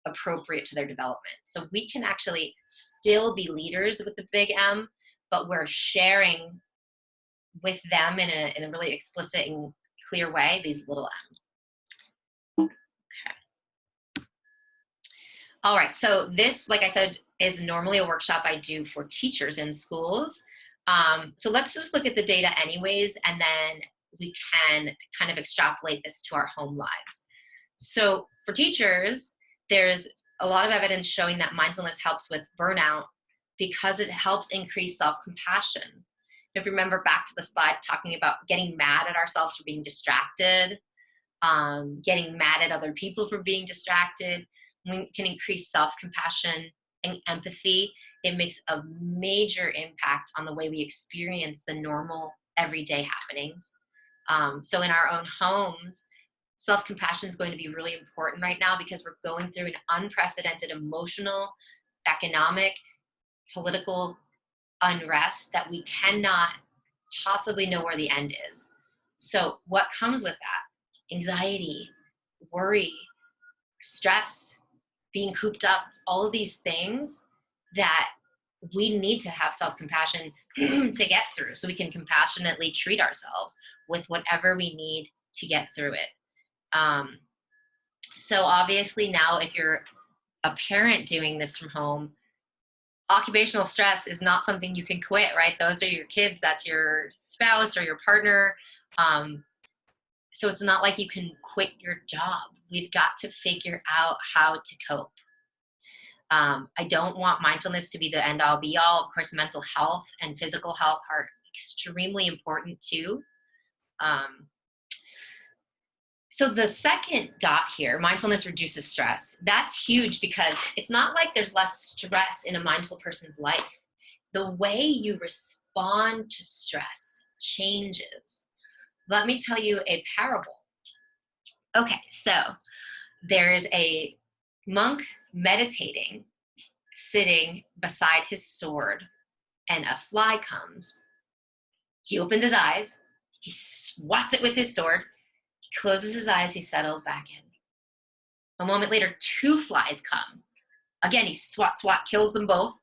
appropriate to their development. So we can actually still be leaders with the big M, but we're sharing with them in a really explicit and clear way these little M. Okay. All right, so this, like I said, is normally a workshop I do for teachers in schools. So let's just look at the data anyways, and then we can kind of extrapolate this to our home lives. So for teachers, there's a lot of evidence showing that mindfulness helps with burnout because it helps increase self-compassion. If you remember back to the slide talking about getting mad at ourselves for being distracted, getting mad at other people for being distracted, we can increase self-compassion and empathy. It makes a major impact on the way we experience the normal everyday happenings. So in our own homes, self-compassion is going to be really important right now because we're going through an unprecedented emotional, economic, political unrest that we cannot possibly know where the end is. So what comes with that? Anxiety, worry, stress, being cooped up, all of these things that we need to have self-compassion to get through, so we can compassionately treat ourselves with whatever we need to get through it. So obviously now, if you're a parent doing this from home, occupational stress is not something you can quit, right? Those are your kids, that's your spouse or your partner. So it's not like you can quit your job. We've got to figure out how to cope. I don't want mindfulness to be the end all be all. Of course, mental health and physical health are extremely important too. So the second dot here, mindfulness reduces stress. That's huge because it's not like there's less stress in a mindful person's life. The way you respond to stress changes. Let me tell you a parable. Okay, so there's a monk meditating, sitting beside his sword, and a fly comes. He opens his eyes, he swats it with his sword, he closes his eyes, he settles back in. A moment later, 2 flies come. Again, he swat, kills them both,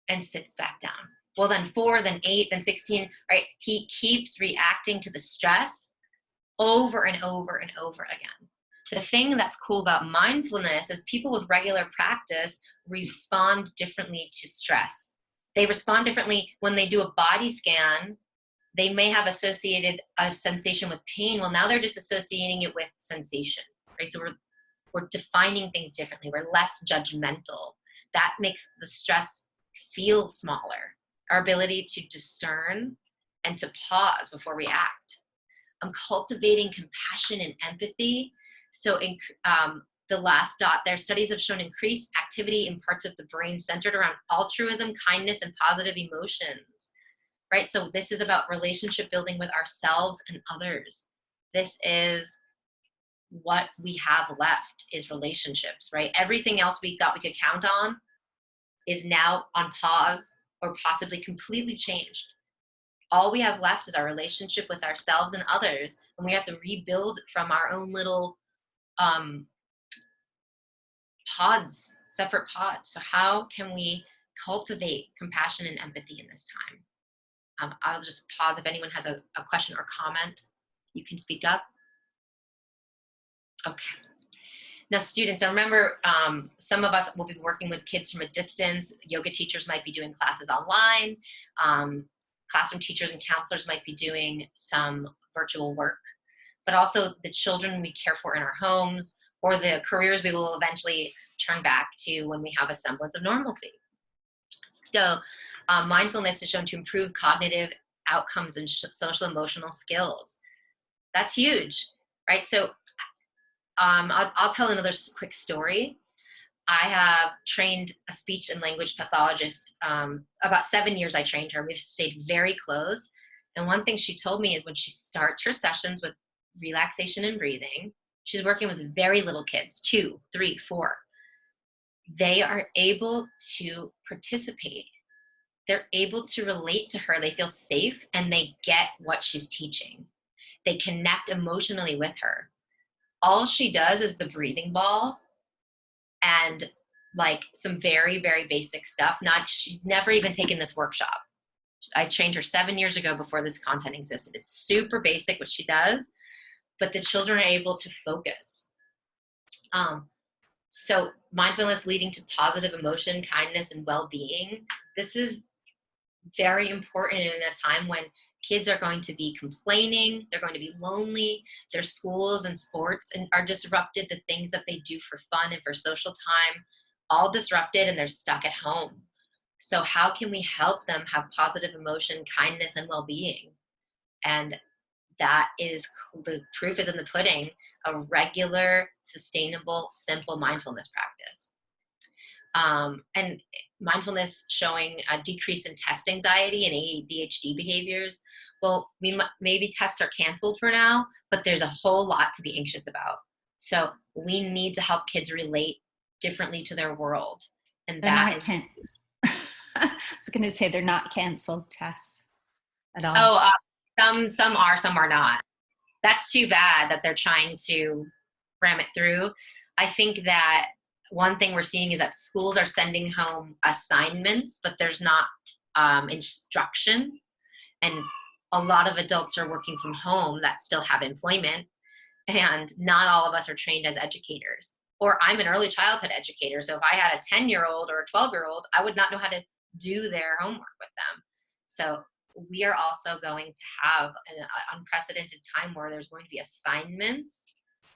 and sits back down. Well, then 4, then 8, then 16, right? He keeps reacting to the stress over and over and over again. The thing that's cool about mindfulness is people with regular practice respond differently to stress. They respond differently when they do a body scan. They may have associated a sensation with pain. Well, now they're just associating it with sensation, right? So we're defining things differently. We're less judgmental. That makes the stress feel smaller. Our ability to discern and to pause before we act. Cultivating compassion and empathy. So in the last dot there, studies have shown increased activity in parts of the brain centered around altruism, kindness, and positive emotions, right? So this is about relationship building with ourselves and others. This is what we have left, is relationships, right? Everything else we thought we could count on is now on pause or possibly completely changed. All we have left is our relationship with ourselves and others, and we have to rebuild from our own little pods, separate pods. So how can we cultivate compassion and empathy in this time? I'll just pause. If anyone has a question or comment, you can speak up. Okay. Now, students, I remember some of us will be working with kids from a distance. Yoga teachers might be doing classes online. Classroom teachers and counselors might be doing some virtual work, but also the children we care for in our homes, or the careers we will eventually turn back to when we have a semblance of normalcy. So mindfulness is shown to improve cognitive outcomes and social emotional skills. That's huge, right? So I'll tell another quick story. I have trained a speech and language pathologist. About 7 years I trained her. We've stayed very close. And one thing she told me is when she starts her sessions with relaxation and breathing, she's working with very little kids, 2, 3, 4. They are able to participate. They're able to relate to her. They feel safe and they get what she's teaching. They connect emotionally with her. All she does is the breathing ball and like some very, very basic stuff. She's never even taken this workshop. I trained her 7 years ago before this content existed. It's super basic what she does, but the children are able to focus. So mindfulness leading to positive emotion, kindness, and well-being. This is very important in a time when kids are going to be complaining, they're going to be lonely, their schools and sports are disrupted, the things that they do for fun and for social time, all disrupted, and they're stuck at home. So how can we help them have positive emotion, kindness, and well-being? And that is, the proof is in the pudding, a regular, sustainable, simple mindfulness practice. And mindfulness showing a decrease in test anxiety and ADHD behaviors. Well, maybe tests are canceled for now, but there's a whole lot to be anxious about. So we need to help kids relate differently to their world. And They're that not is canceled. I was going to say they're not canceled tests at all. Oh, some are, some are not. That's too bad that they're trying to ram it through. I think that one thing we're seeing is that schools are sending home assignments, but there's not instruction. And a lot of adults are working from home that still have employment, and not all of us are trained as educators. Or I'm an early childhood educator, so if I had a 10-year-old or a 12-year-old, I would not know how to do their homework with them. So we are also going to have an unprecedented time where there's going to be assignments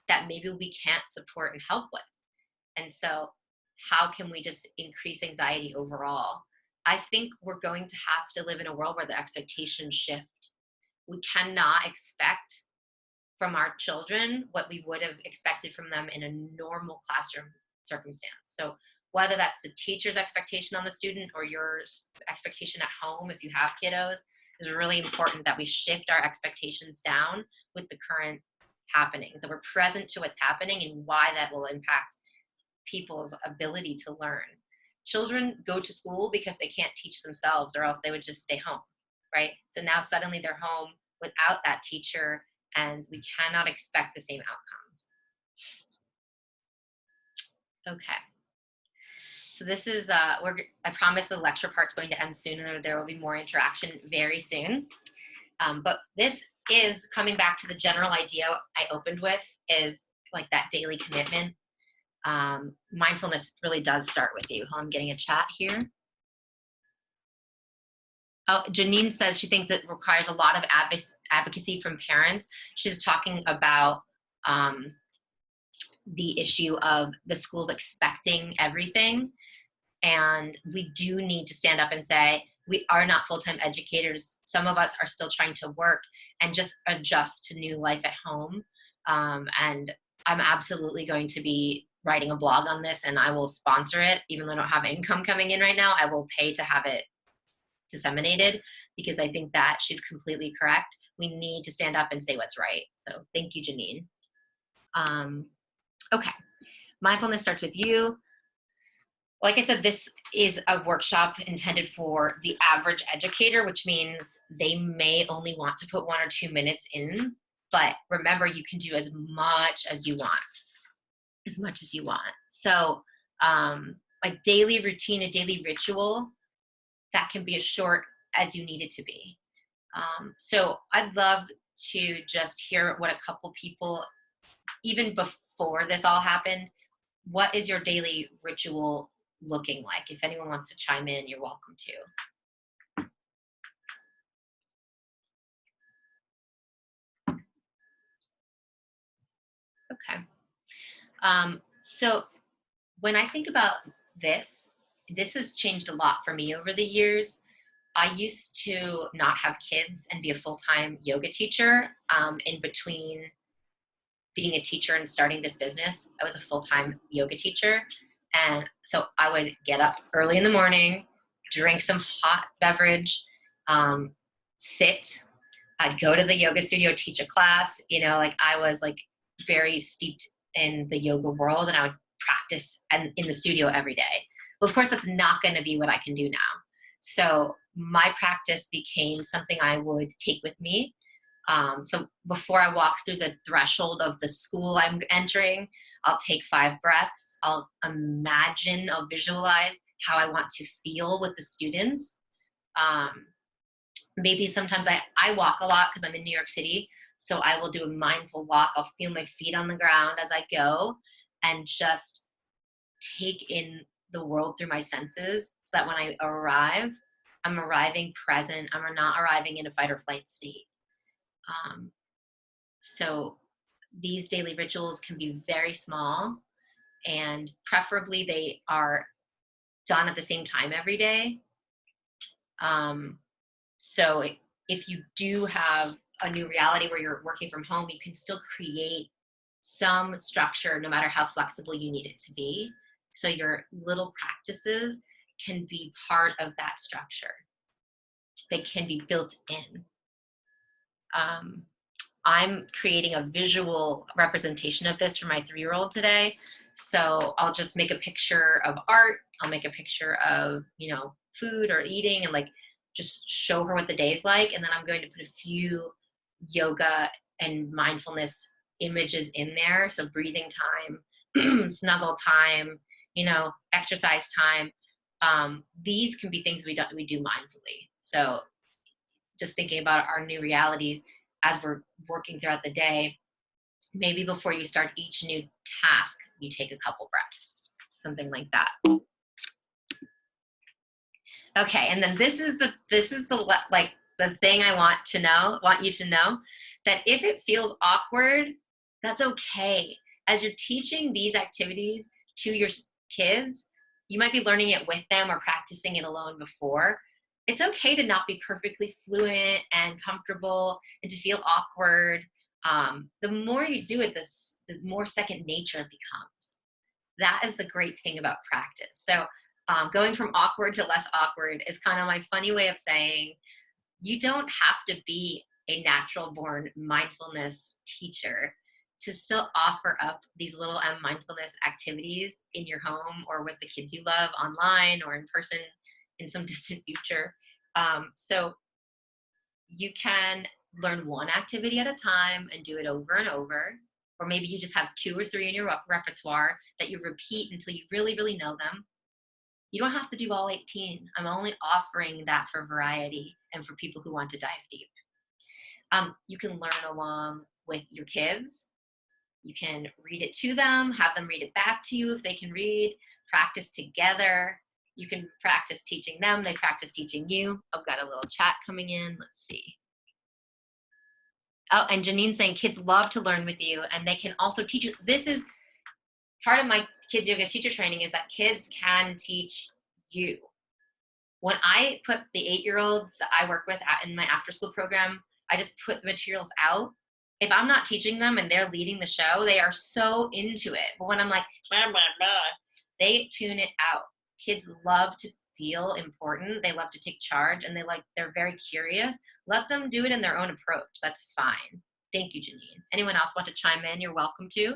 that maybe we can't support and help with. And so how can we just increase anxiety overall? I think we're going to have to live in a world where the expectations shift. We cannot expect from our children what we would have expected from them in a normal classroom circumstance. So whether that's the teacher's expectation on the student or your expectation at home, if you have kiddos, is really important that we shift our expectations down with the current happenings, that we're present to what's happening and why that will impact people's ability to learn. Children go to school because they can't teach themselves, or else they would just stay home, right? So now suddenly they're home without that teacher, and we cannot expect the same outcomes. Okay. So this is, I promise the lecture part's going to end soon, and there will be more interaction very soon. But this is coming back to the general idea I opened with, is like that daily commitment. Mindfulness really does start with you. I'm getting a chat here. Oh, Janine says she thinks it requires a lot of advocacy from parents. She's talking about the issue of the schools expecting everything. And we do need to stand up and say, we are not full-time educators. Some of us are still trying to work and just adjust to new life at home. And I'm absolutely going to be writing a blog on this, and I will sponsor it. Even though I don't have income coming in right now, I will pay to have it disseminated, because I think that she's completely correct. We need to stand up and say what's right. So thank you, Janine. Okay, mindfulness starts with you. Like I said, this is a workshop intended for the average educator, which means they may only want to put 1 or 2 minutes in, but remember, you can do as much as you want, as much as you want. So a daily routine, a daily ritual, that can be as short as you need it to be. So I'd love to just hear what a couple people, even before this all happened, what is your daily ritual looking like? If anyone wants to chime in, you're welcome to. Okay. So when I think about this has changed a lot for me over the years. I used to not have kids and be a full-time yoga teacher. In between being a teacher and starting this business, I was a full-time yoga teacher. And so I would get up early in the morning, drink some hot beverage, um, sit. I'd go to the yoga studio, teach a class. Like I was like very steeped in the yoga world, and I would practice and in the studio every day. Well, of course, that's not going to be what I can do now. So my practice became something I would take with me. So before I walk through the threshold of the school I'm entering, I'll take 5 breaths. I'll visualize how I want to feel with the students. Um, Maybe sometimes I walk a lot because I'm in New York City. So I will do a mindful walk. I'll feel my feet on the ground as I go and just take in the world through my senses so that when I arrive, I'm arriving present. I'm not arriving in a fight or flight state. Um, so these daily rituals can be very small, and preferably they are done at the same time every day. So if you do have a new reality where you're working from home, you can still create some structure no matter how flexible you need it to be. So your little practices can be part of that structure. They can be built in. Um, I'm creating a visual representation of this for my 3-year-old today. So I'll just make a picture of art. I'll make a picture of, food or eating, and like just show her what the day's like. And then I'm going to put a few yoga and mindfulness images in there. So breathing time, snuggle time, exercise time. These can be things we do mindfully. So just thinking about our new realities as we're working throughout the day, maybe before you start each new task, you take a couple breaths, something like that. Okay, and then this is the thing I want you to know, that if it feels awkward, that's okay. As you're teaching these activities to your kids, you might be learning it with them or practicing it alone before. It's okay to not be perfectly fluent and comfortable and to feel awkward. The more you do it, the more second nature it becomes. That is the great thing about practice. So going from awkward to less awkward is kind of my funny way of saying you don't have to be a natural born mindfulness teacher to still offer up these little mindfulness activities in your home or with the kids you love online or in person in some distant future. So you can learn one activity at a time and do it over and over. Or maybe you just have 2 or 3 in your repertoire that you repeat until you really, really know them. You don't have to do all 18. I'm only offering that for variety and for people who want to dive deep. You can learn along with your kids. You can read it to them, have them read it back to you if they can read, practice together. You can practice teaching them, they practice teaching you. I've got a little chat coming in. Let's see. Oh, and Janine's saying kids love to learn with you, and they can also teach you. This is part of my kids yoga teacher training, is that kids can teach you. When I put the 8-year-olds that I work with in my after school program, I just put the materials out. If I'm not teaching them and they're leading the show, they are so into it. But when I'm like, blah, blah, blah, they tune it out. Kids love to feel important. They love to take charge, and they're very curious. Let them do it in their own approach. That's fine. Thank you, Janine. Anyone else want to chime in? You're welcome to.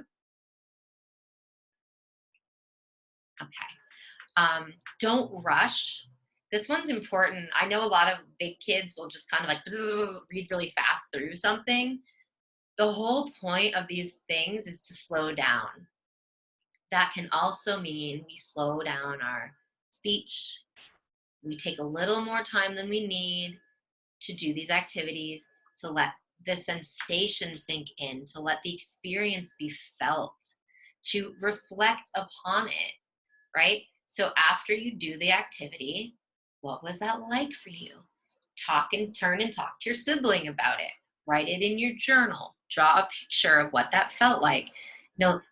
Okay. Don't rush. This one's important. I know a lot of big kids will just kind of like read really fast through something. The whole point of these things is to slow down. That can also mean we slow down our speech. We take a little more time than we need to do these activities, to let the sensation sink in, to let the experience be felt, to reflect upon it, right? So after you do the activity, what was that like for you? Turn and talk to your sibling about it. Write it in your journal. Draw a picture of what that felt like.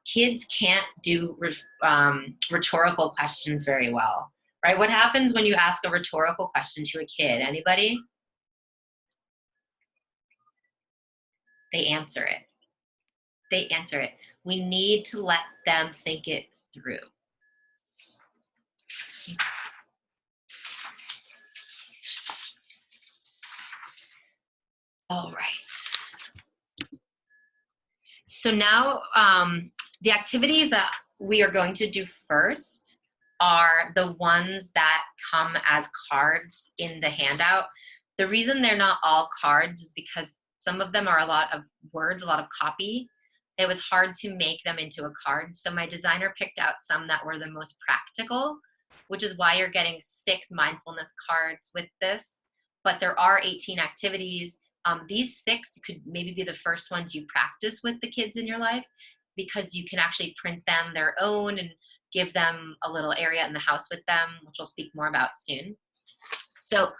Kids can't do rhetorical questions very well, right? What happens when you ask a rhetorical question to a kid? Anybody? They answer it. They answer it. We need to let them think it through. All right. So now the activities that we are going to do first are the ones that come as cards in the handout. The reason they're not all cards is because some of them are a lot of words, a lot of copy. It was hard to make them into a card. So my designer picked out some that were the most practical, which is why you're getting 6 mindfulness cards with this. But there are 18 activities. These 6 could maybe be the first ones you practice with the kids in your life, because you can actually print them their own and give them a little area in the house with them, which we'll speak more about soon. So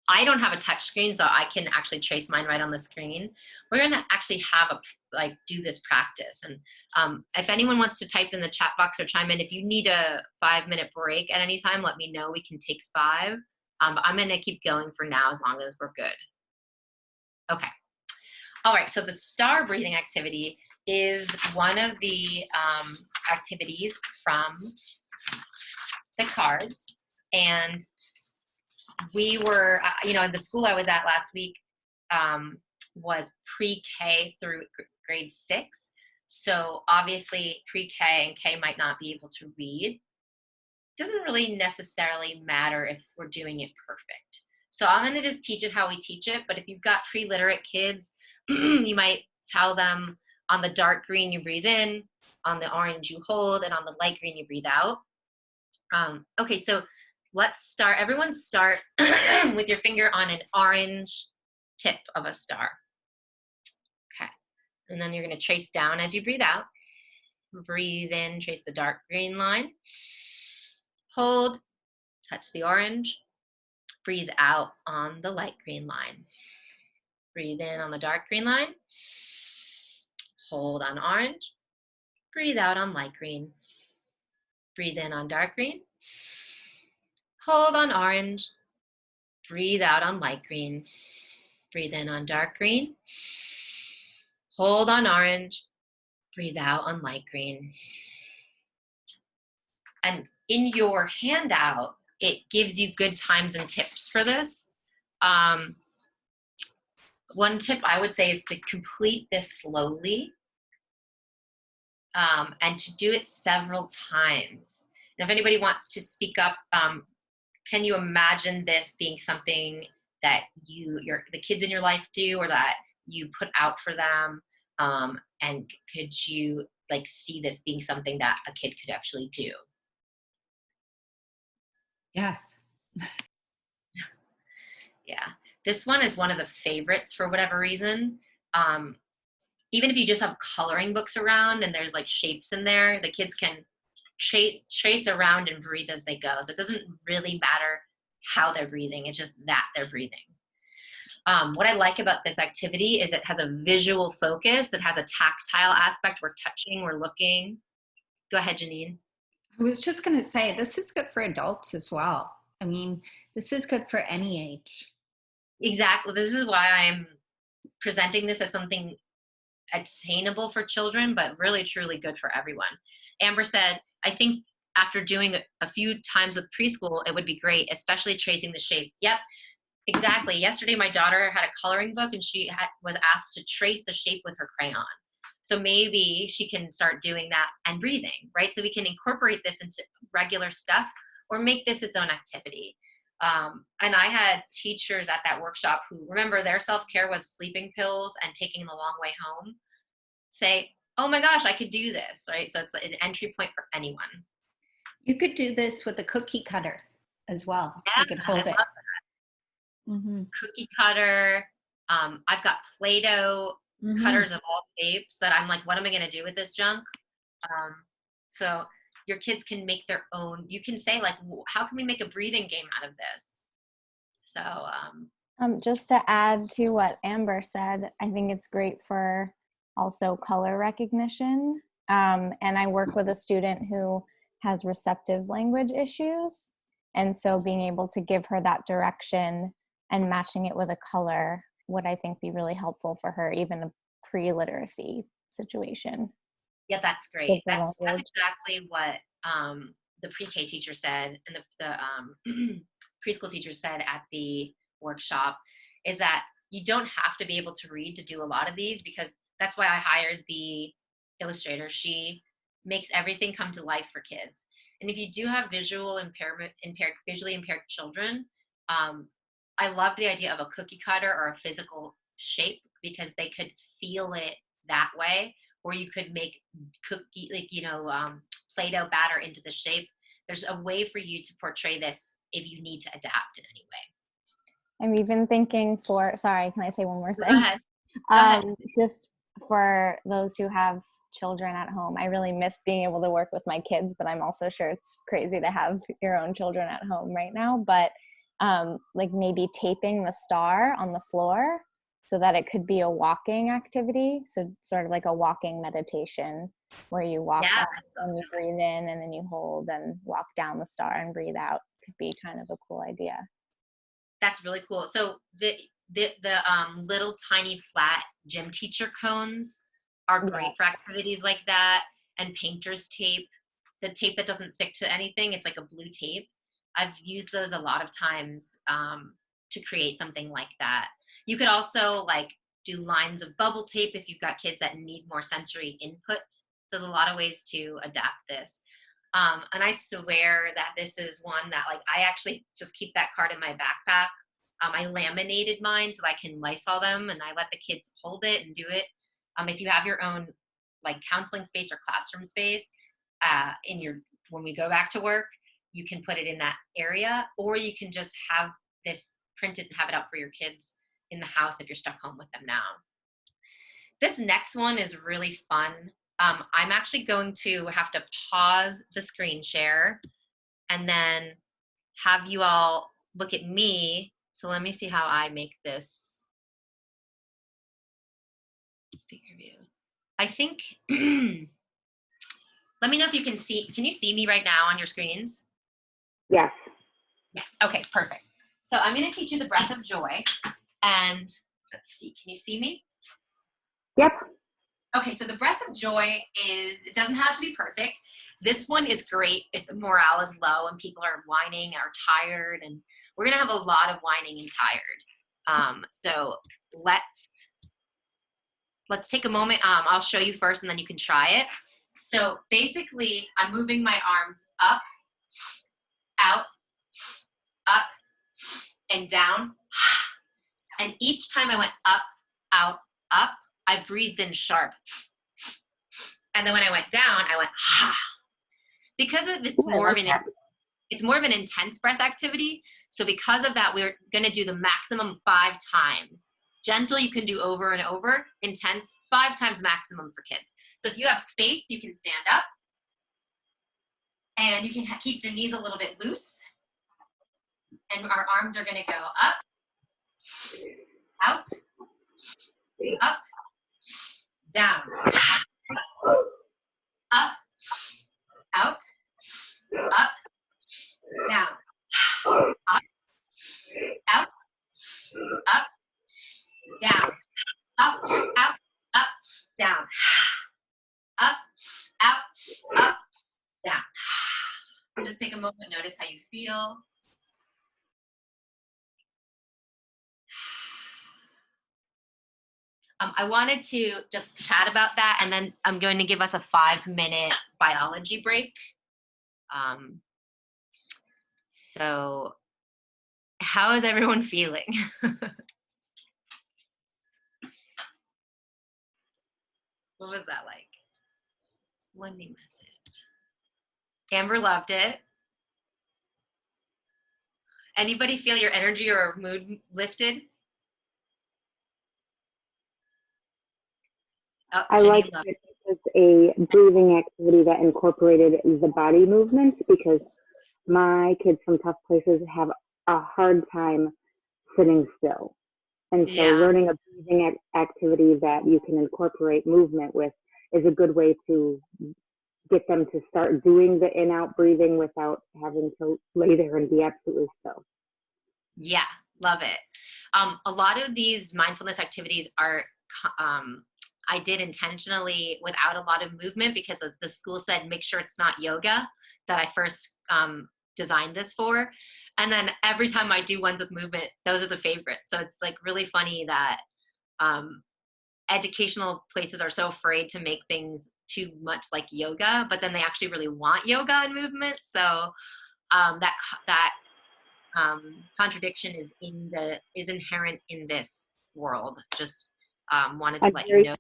I don't have a touch screen, so I can actually trace mine right on the screen. We're gonna actually have do this practice. And if anyone wants to type in the chat box or chime in, if you need a 5-minute break at any time, let me know. We can take 5. But I'm gonna keep going for now as long as we're good. Okay. All right, so the star breathing activity is one of the activities from the cards. And we were, the school I was at last week was pre-K through grade 6. So obviously pre-K and K might not be able to read. Doesn't really necessarily matter if we're doing it perfect. So I'm going to just teach it how we teach it. But if you've got pre-literate kids, you might tell them on the dark green you breathe in, on the orange you hold, and on the light green you breathe out. Okay, so let's start. Everyone start with your finger on an orange tip of a star. Okay, and then you're going to trace down as you breathe out. Breathe in, trace the dark green line. Hold, touch the orange. Breathe out on the light green line. Breathe in on the dark green line. Hold on orange. Breathe out on light green. Breathe in on dark green. Hold on orange. Breathe out on light green. Breathe in on dark green. Hold on orange. Breathe out on light green. And in your handout, it gives you good times and tips for this. One tip I would say is to complete this slowly and to do it several times. And if anybody wants to speak up, can you imagine this being something that the kids in your life do, or that you put out for them? And could you see this being something that a kid could actually do? Yes. Yeah. This one is one of the favorites for whatever reason. Even if you just have coloring books around and there's shapes in there, the kids can trace around and breathe as they go. So it doesn't really matter how they're breathing. It's just that they're breathing. What I like about this activity is it has a visual focus. It has a tactile aspect. We're touching, we're looking. Go ahead, Janine. I was just going to say, this is good for adults as well. I mean, this is good for any age. Exactly. This is why I'm presenting this as something attainable for children, but really, truly good for everyone. Amber said, I think after doing a few times with preschool, it would be great, especially tracing the shape. Yep, exactly. Yesterday, my daughter had a coloring book and she was asked to trace the shape with her crayon. So maybe she can start doing that and breathing, right? So we can incorporate this into regular stuff or make this its own activity. And I had teachers at that workshop who, remember, their self-care was sleeping pills and taking the long way home, say, oh my gosh, I could do this, right? So it's an entry point for anyone. You could do this with a cookie cutter as well. Yeah, You could hold it. Mm-hmm. Cookie cutter. I've got Play-Doh cutters of all shapes that I'm like, what am I going to do with this junk? So your kids can make their own. You can say how can we make a breathing game out of this? So just to add to what Amber said, I think it's great for also color recognition. And I work with a student who has receptive language issues. And so being able to give her that direction and matching it with a color would, I think, be really helpful for her, even a pre-literacy situation. Yeah, that's With great. the That's language. exactly what the pre-K teacher said, and the preschool teacher said at the workshop, is that you don't have to be able to read to do a lot of these, because that's why I hired the illustrator. She makes everything come to life for kids. And if you do have visually impaired children, I love the idea of a cookie cutter or a physical shape, because they could feel it that way, or you could make cookie, like, Play-Doh batter into the shape. There's a way for you to portray this if you need to adapt in any way. I'm even thinking sorry, can I say one more Go thing? ahead. Go ahead. Just for those who have children at home, I really miss being able to work with my kids, but I'm also sure it's crazy to have your own children at home right now. But like maybe taping the star on the floor so that it could be a walking activity. So sort of like a walking meditation where you walk Yeah, up and you breathe in and then you hold and walk down the star and breathe out. Could be kind of a cool idea. that's really cool. So the little tiny flat gym teacher cones are Yeah. great for activities like that. And painter's tape, the tape that doesn't stick to anything, it's like a blue tape. I've used those a lot of times to create something like that. You could also like do lines of bubble tape if you've got kids that need more sensory input. There's a lot of ways to adapt this. And I swear that this is one that, like, I actually just keep that card in my backpack. I laminated mine so I can Lysol them, and I let the kids hold it and do it. If you have your own like counseling space or classroom space when we go back to work, you can put it in that area, or you can just have this printed and have it out for your kids in the house if you're stuck home with them now. This next one is really fun. I'm actually going to have to pause the screen share and then have you all look at me. So let me see how I make this speaker view. I think, let me know if you can you see me right now on your screens? Yes. Yes, okay, perfect. So I'm gonna teach you the breath of joy, and let's see, can you see me? Yep. Okay, so the breath of joy it doesn't have to be perfect. This one is great if the morale is low and people are whining or tired, and we're gonna have a lot of whining and tired. So let's take a moment. I'll show you first and then you can try it. So basically, I'm moving my arms up, out, up, and down. And each time I went up, out, up, I breathed in sharp. And then when I went down, I went ha. Because it's more of an intense breath activity. So because of that, we're going to do the maximum 5 times. Gentle, you can do over and over. Intense, 5 times maximum for kids. So if you have space, you can stand up. And you can keep your knees a little bit loose. And our arms are going to go up, out, up, down, up, out, up, down, up, out, up, down, up, out, up, down, up, out, up, down. Just take a moment, notice how you feel. I wanted to just chat about that, and then I'm going to give us a 5-minute biology break. So how is everyone feeling? What was that like? Wendy message. Amber loved it. Anybody feel your energy or mood lifted? Oh, I Jenny like loved it as a breathing activity that incorporated the body movements, because my kids from tough places have a hard time sitting still. And so Yeah. learning a breathing activity that you can incorporate movement with is a good way to get them to start doing the in-out breathing without having to lay there and be absolutely still. Yeah, love it. A lot of these mindfulness activities are I did intentionally without a lot of movement because the school said make sure it's not yoga that I first designed this for. And then every time I do ones with movement, those are the favorites. So it's like really funny that educational places are so afraid to make things too much like yoga, but then they actually really want yoga and movement. So that contradiction is inherent in this world. Just wanted to I'm let you very, know.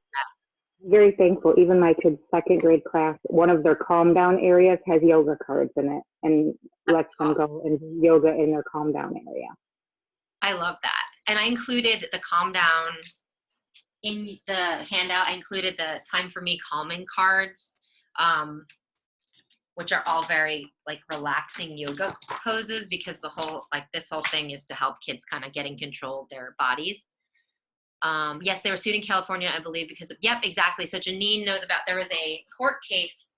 very thankful. Even my kids' second grade class, one of their calm down areas has yoga cards in it and lets them Awesome. go and do yoga in their calm down area. I love that. And I included the calm down in the handout. I included the time for me calming cards, which are all very like relaxing yoga poses because this whole thing is to help kids kind of get in control of their bodies. Yes, they were sued in California, I believe, because of, yep, exactly. So Janine knows about, there was a court case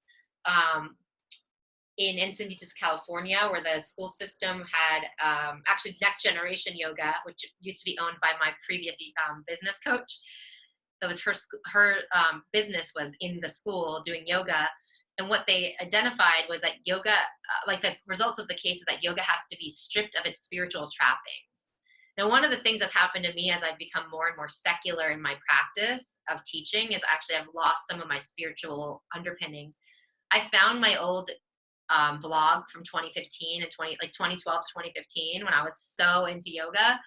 in Encinitas, California, where the school system had actually Next Generation Yoga, which used to be owned by my previous business coach. That was her business was in the school doing yoga. And what they identified was that yoga, like the results of the case is that yoga has to be stripped of its spiritual trappings. Now, one of the things that's happened to me as I've become more and more secular in my practice of teaching is actually I've lost some of my spiritual underpinnings. I found my old blog from 2015 and 2012 to 2015 when I was so into yoga.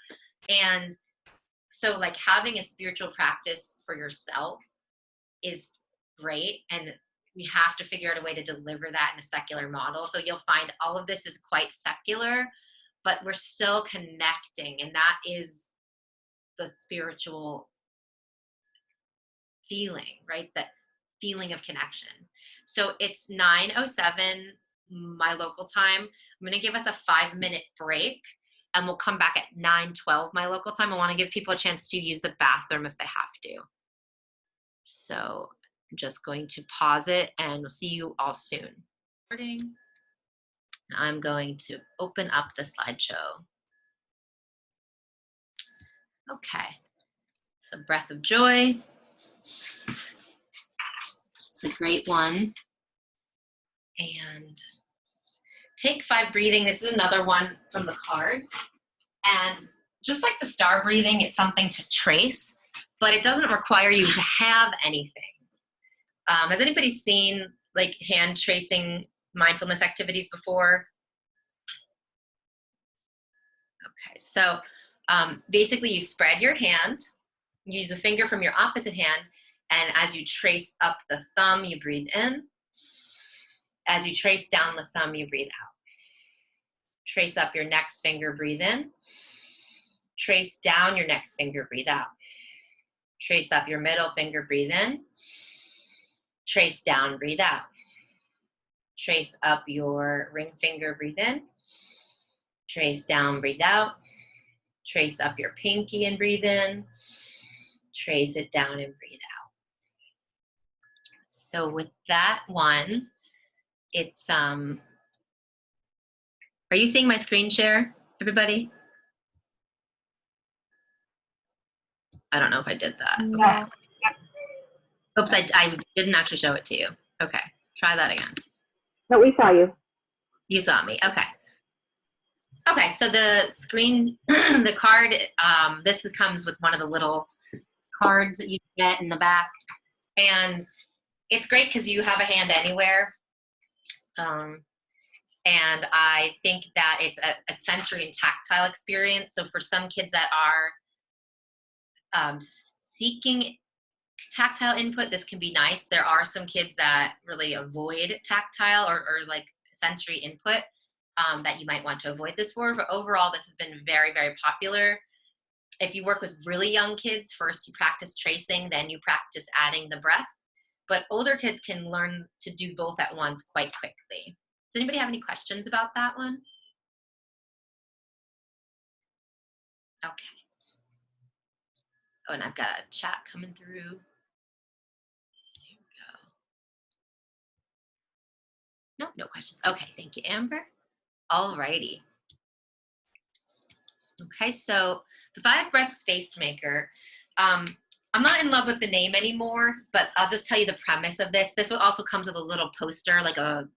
And so like having a spiritual practice for yourself is great. And we have to figure out a way to deliver that in a secular model. So you'll find all of this is quite secular, but we're still connecting. And that is the spiritual feeling, right? That feeling of connection. So it's 9:07 my local time. I'm going to give us a 5-minute break and we'll come back at 9:12 my local time. I want to give people a chance to use the bathroom if they have to. So I'm just going to pause it and we'll see you all soon. I'm going to open up the slideshow. Okay. So breath of joy. It's a great one. And take 5 breathing. This is another one from the cards. And just like the star breathing, it's something to trace, but it doesn't require you to have anything. Has anybody seen like hand tracing mindfulness activities before? Okay, so basically you spread your hand, you use a finger from your opposite hand, and as you trace up the thumb, you breathe in. As you trace down the thumb, you breathe out. Trace up your next finger, breathe in. Trace down your next finger, breathe out. Trace up your middle finger, breathe in. Trace down, breathe out. Trace up your ring finger, breathe in. Trace down, breathe out. Trace up your pinky and breathe in. Trace it down and breathe out. So with that one, it's, are you seeing my screen share, everybody? I don't know if I did that. No. Okay. Oops, I didn't actually show it to you. Okay, try that again. No, we saw you. You saw me, okay. Okay, so the screen, the card, this comes with one of the little cards that you get in the back. And it's great because you have a hand anywhere. And I think that it's a sensory and tactile experience. So for some kids that are seeking tactile input, this can be nice. There are some kids that really avoid tactile or like sensory input that you might want to avoid this for. But overall, this has been very, very popular. If you work with really young kids, first you practice tracing, then you practice adding the breath. But older kids can learn to do both at once quite quickly. Does anybody have any questions about that one? Okay. Oh, and I've got a chat coming through. There we go. Nope, no questions. Okay, thank you, Amber. All righty. Okay, so the 5 breath space maker. I'm not in love with the name anymore, but I'll just tell you the premise of this. This also comes with a little poster, like a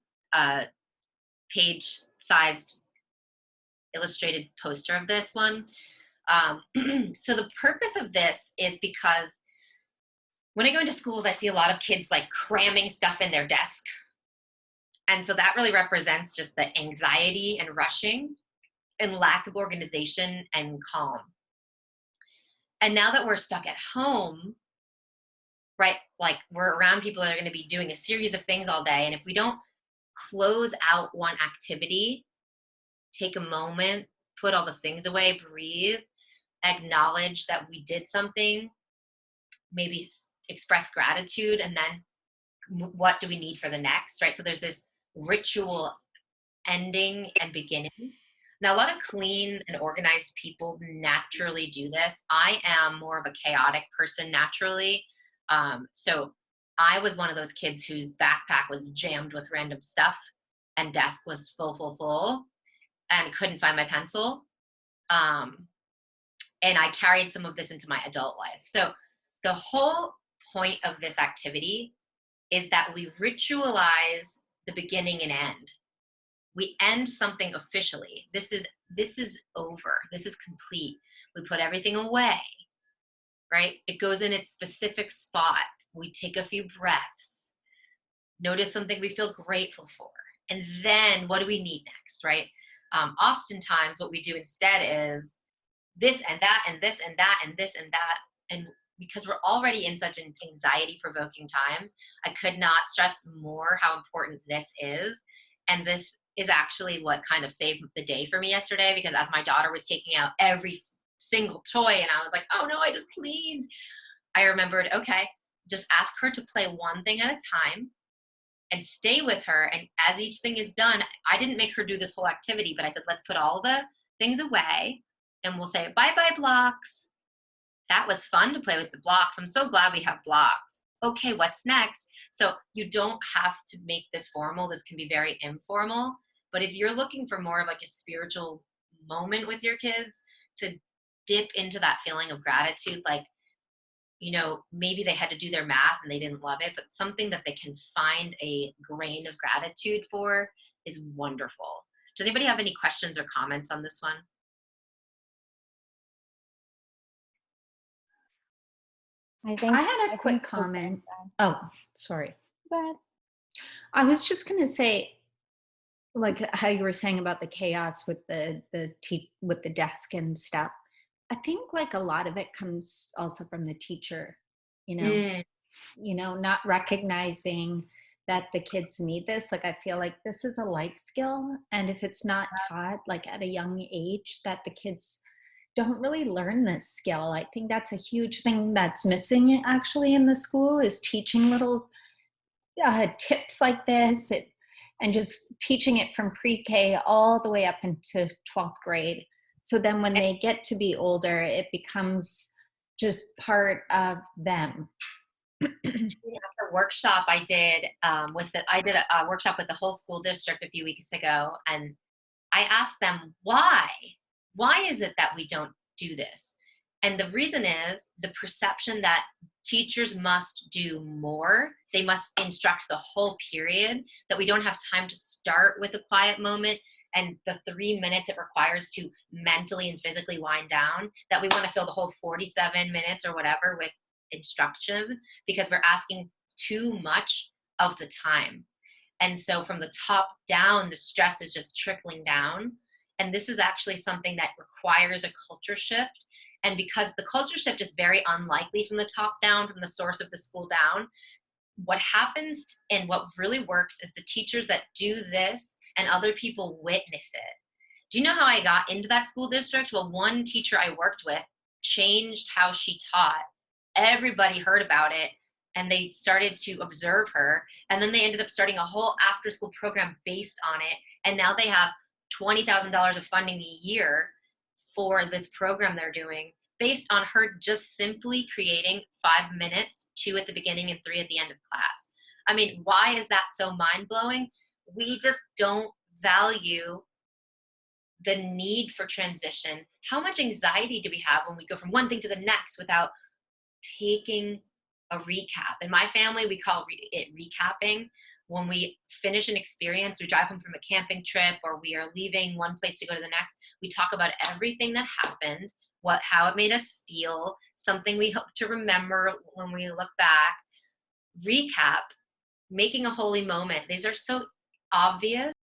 page-sized illustrated poster of this one. So the purpose of this is because when I go into schools, I see a lot of kids like cramming stuff in their desk. And so that really represents just the anxiety and rushing and lack of organization and calm. And now that we're stuck at home, right, like we're around people that are going to be doing a series of things all day. And if we don't close out one activity, take a moment, put all the things away, breathe, acknowledge that we did something, maybe express gratitude, and then what do we need for the next, right? So there's this ritual ending and beginning. Now, a lot of clean and organized people naturally do this. I am more of a chaotic person naturally. So I was one of those kids whose backpack was jammed with random stuff and desk was full, and couldn't find my pencil. And I carried some of this into my adult life. So the whole point of this activity is that we ritualize the beginning and end. We end something officially. This is over. This is complete. We put everything away, right? It goes in its specific spot. We take a few breaths. Notice something we feel grateful for. And then what do we need next, right? Oftentimes what we do instead is this and that and this and that and this and that. And because we're already in such an anxiety provoking times, I could not stress more how important this is. And this is actually what kind of saved the day for me yesterday, because as my daughter was taking out every single toy and I was like, oh no, I just cleaned. I remembered, okay, just ask her to play one thing at a time and stay with her. And as each thing is done, I didn't make her do this whole activity, but I said, let's put all the things away and we'll say, bye-bye blocks. That was fun to play with the blocks. I'm so glad we have blocks. Okay, what's next? So you don't have to make this formal. This can be very informal. But if you're looking for more of like a spiritual moment with your kids, to dip into that feeling of gratitude, like, you know, maybe they had to do their math and they didn't love it, but something that they can find a grain of gratitude for is wonderful. Does anybody have any questions or comments on this one? I had a quick comment. Oh, sorry. Go ahead. I was just going to say, like how you were saying about the chaos with with the desk and stuff. I think like a lot of it comes also from the teacher, you know, not recognizing that the kids need this. Like I feel like this is a life skill, and if it's not taught like at a young age, that the kids don't really learn this skill. I think that's a huge thing that's missing actually in the school, is teaching little tips like this, and just teaching it from pre-K all the way up into 12th grade. So then when they get to be older, it becomes just part of them. The workshop I did I did a workshop with the whole school district a few weeks ago, and I asked them why is it that we don't do this? And the reason is the perception that teachers must do more. They must instruct the whole period, that we don't have time to start with a quiet moment and the 3 minutes it requires to mentally and physically wind down, that we want to fill the whole 47 minutes or whatever with instruction, because we're asking too much of the time. And so from the top down, the stress is just trickling down. And this is actually something that requires a culture shift. And because the culture shift is very unlikely from the top down, from the source of the school down, what happens and what really works is the teachers that do this and other people witness it. Do you know how I got into that school district? Well, one teacher I worked with changed how she taught. Everybody heard about it and they started to observe her. And then they ended up starting a whole after school program based on it. And now they have $20,000 of funding a year for this program they're doing based on her just simply creating 5 minutes, 2 at the beginning and 3 at the end of class. I mean, why is that so mind-blowing? We just don't value the need for transition. How much anxiety do we have when we go from one thing to the next without taking a recap? In my family, we call it recapping. When we finish an experience, we drive home from a camping trip, or we are leaving one place to go to the next, we talk about everything that happened, how it made us feel, something we hope to remember when we look back. Recap, making a holy moment. These are so obvious,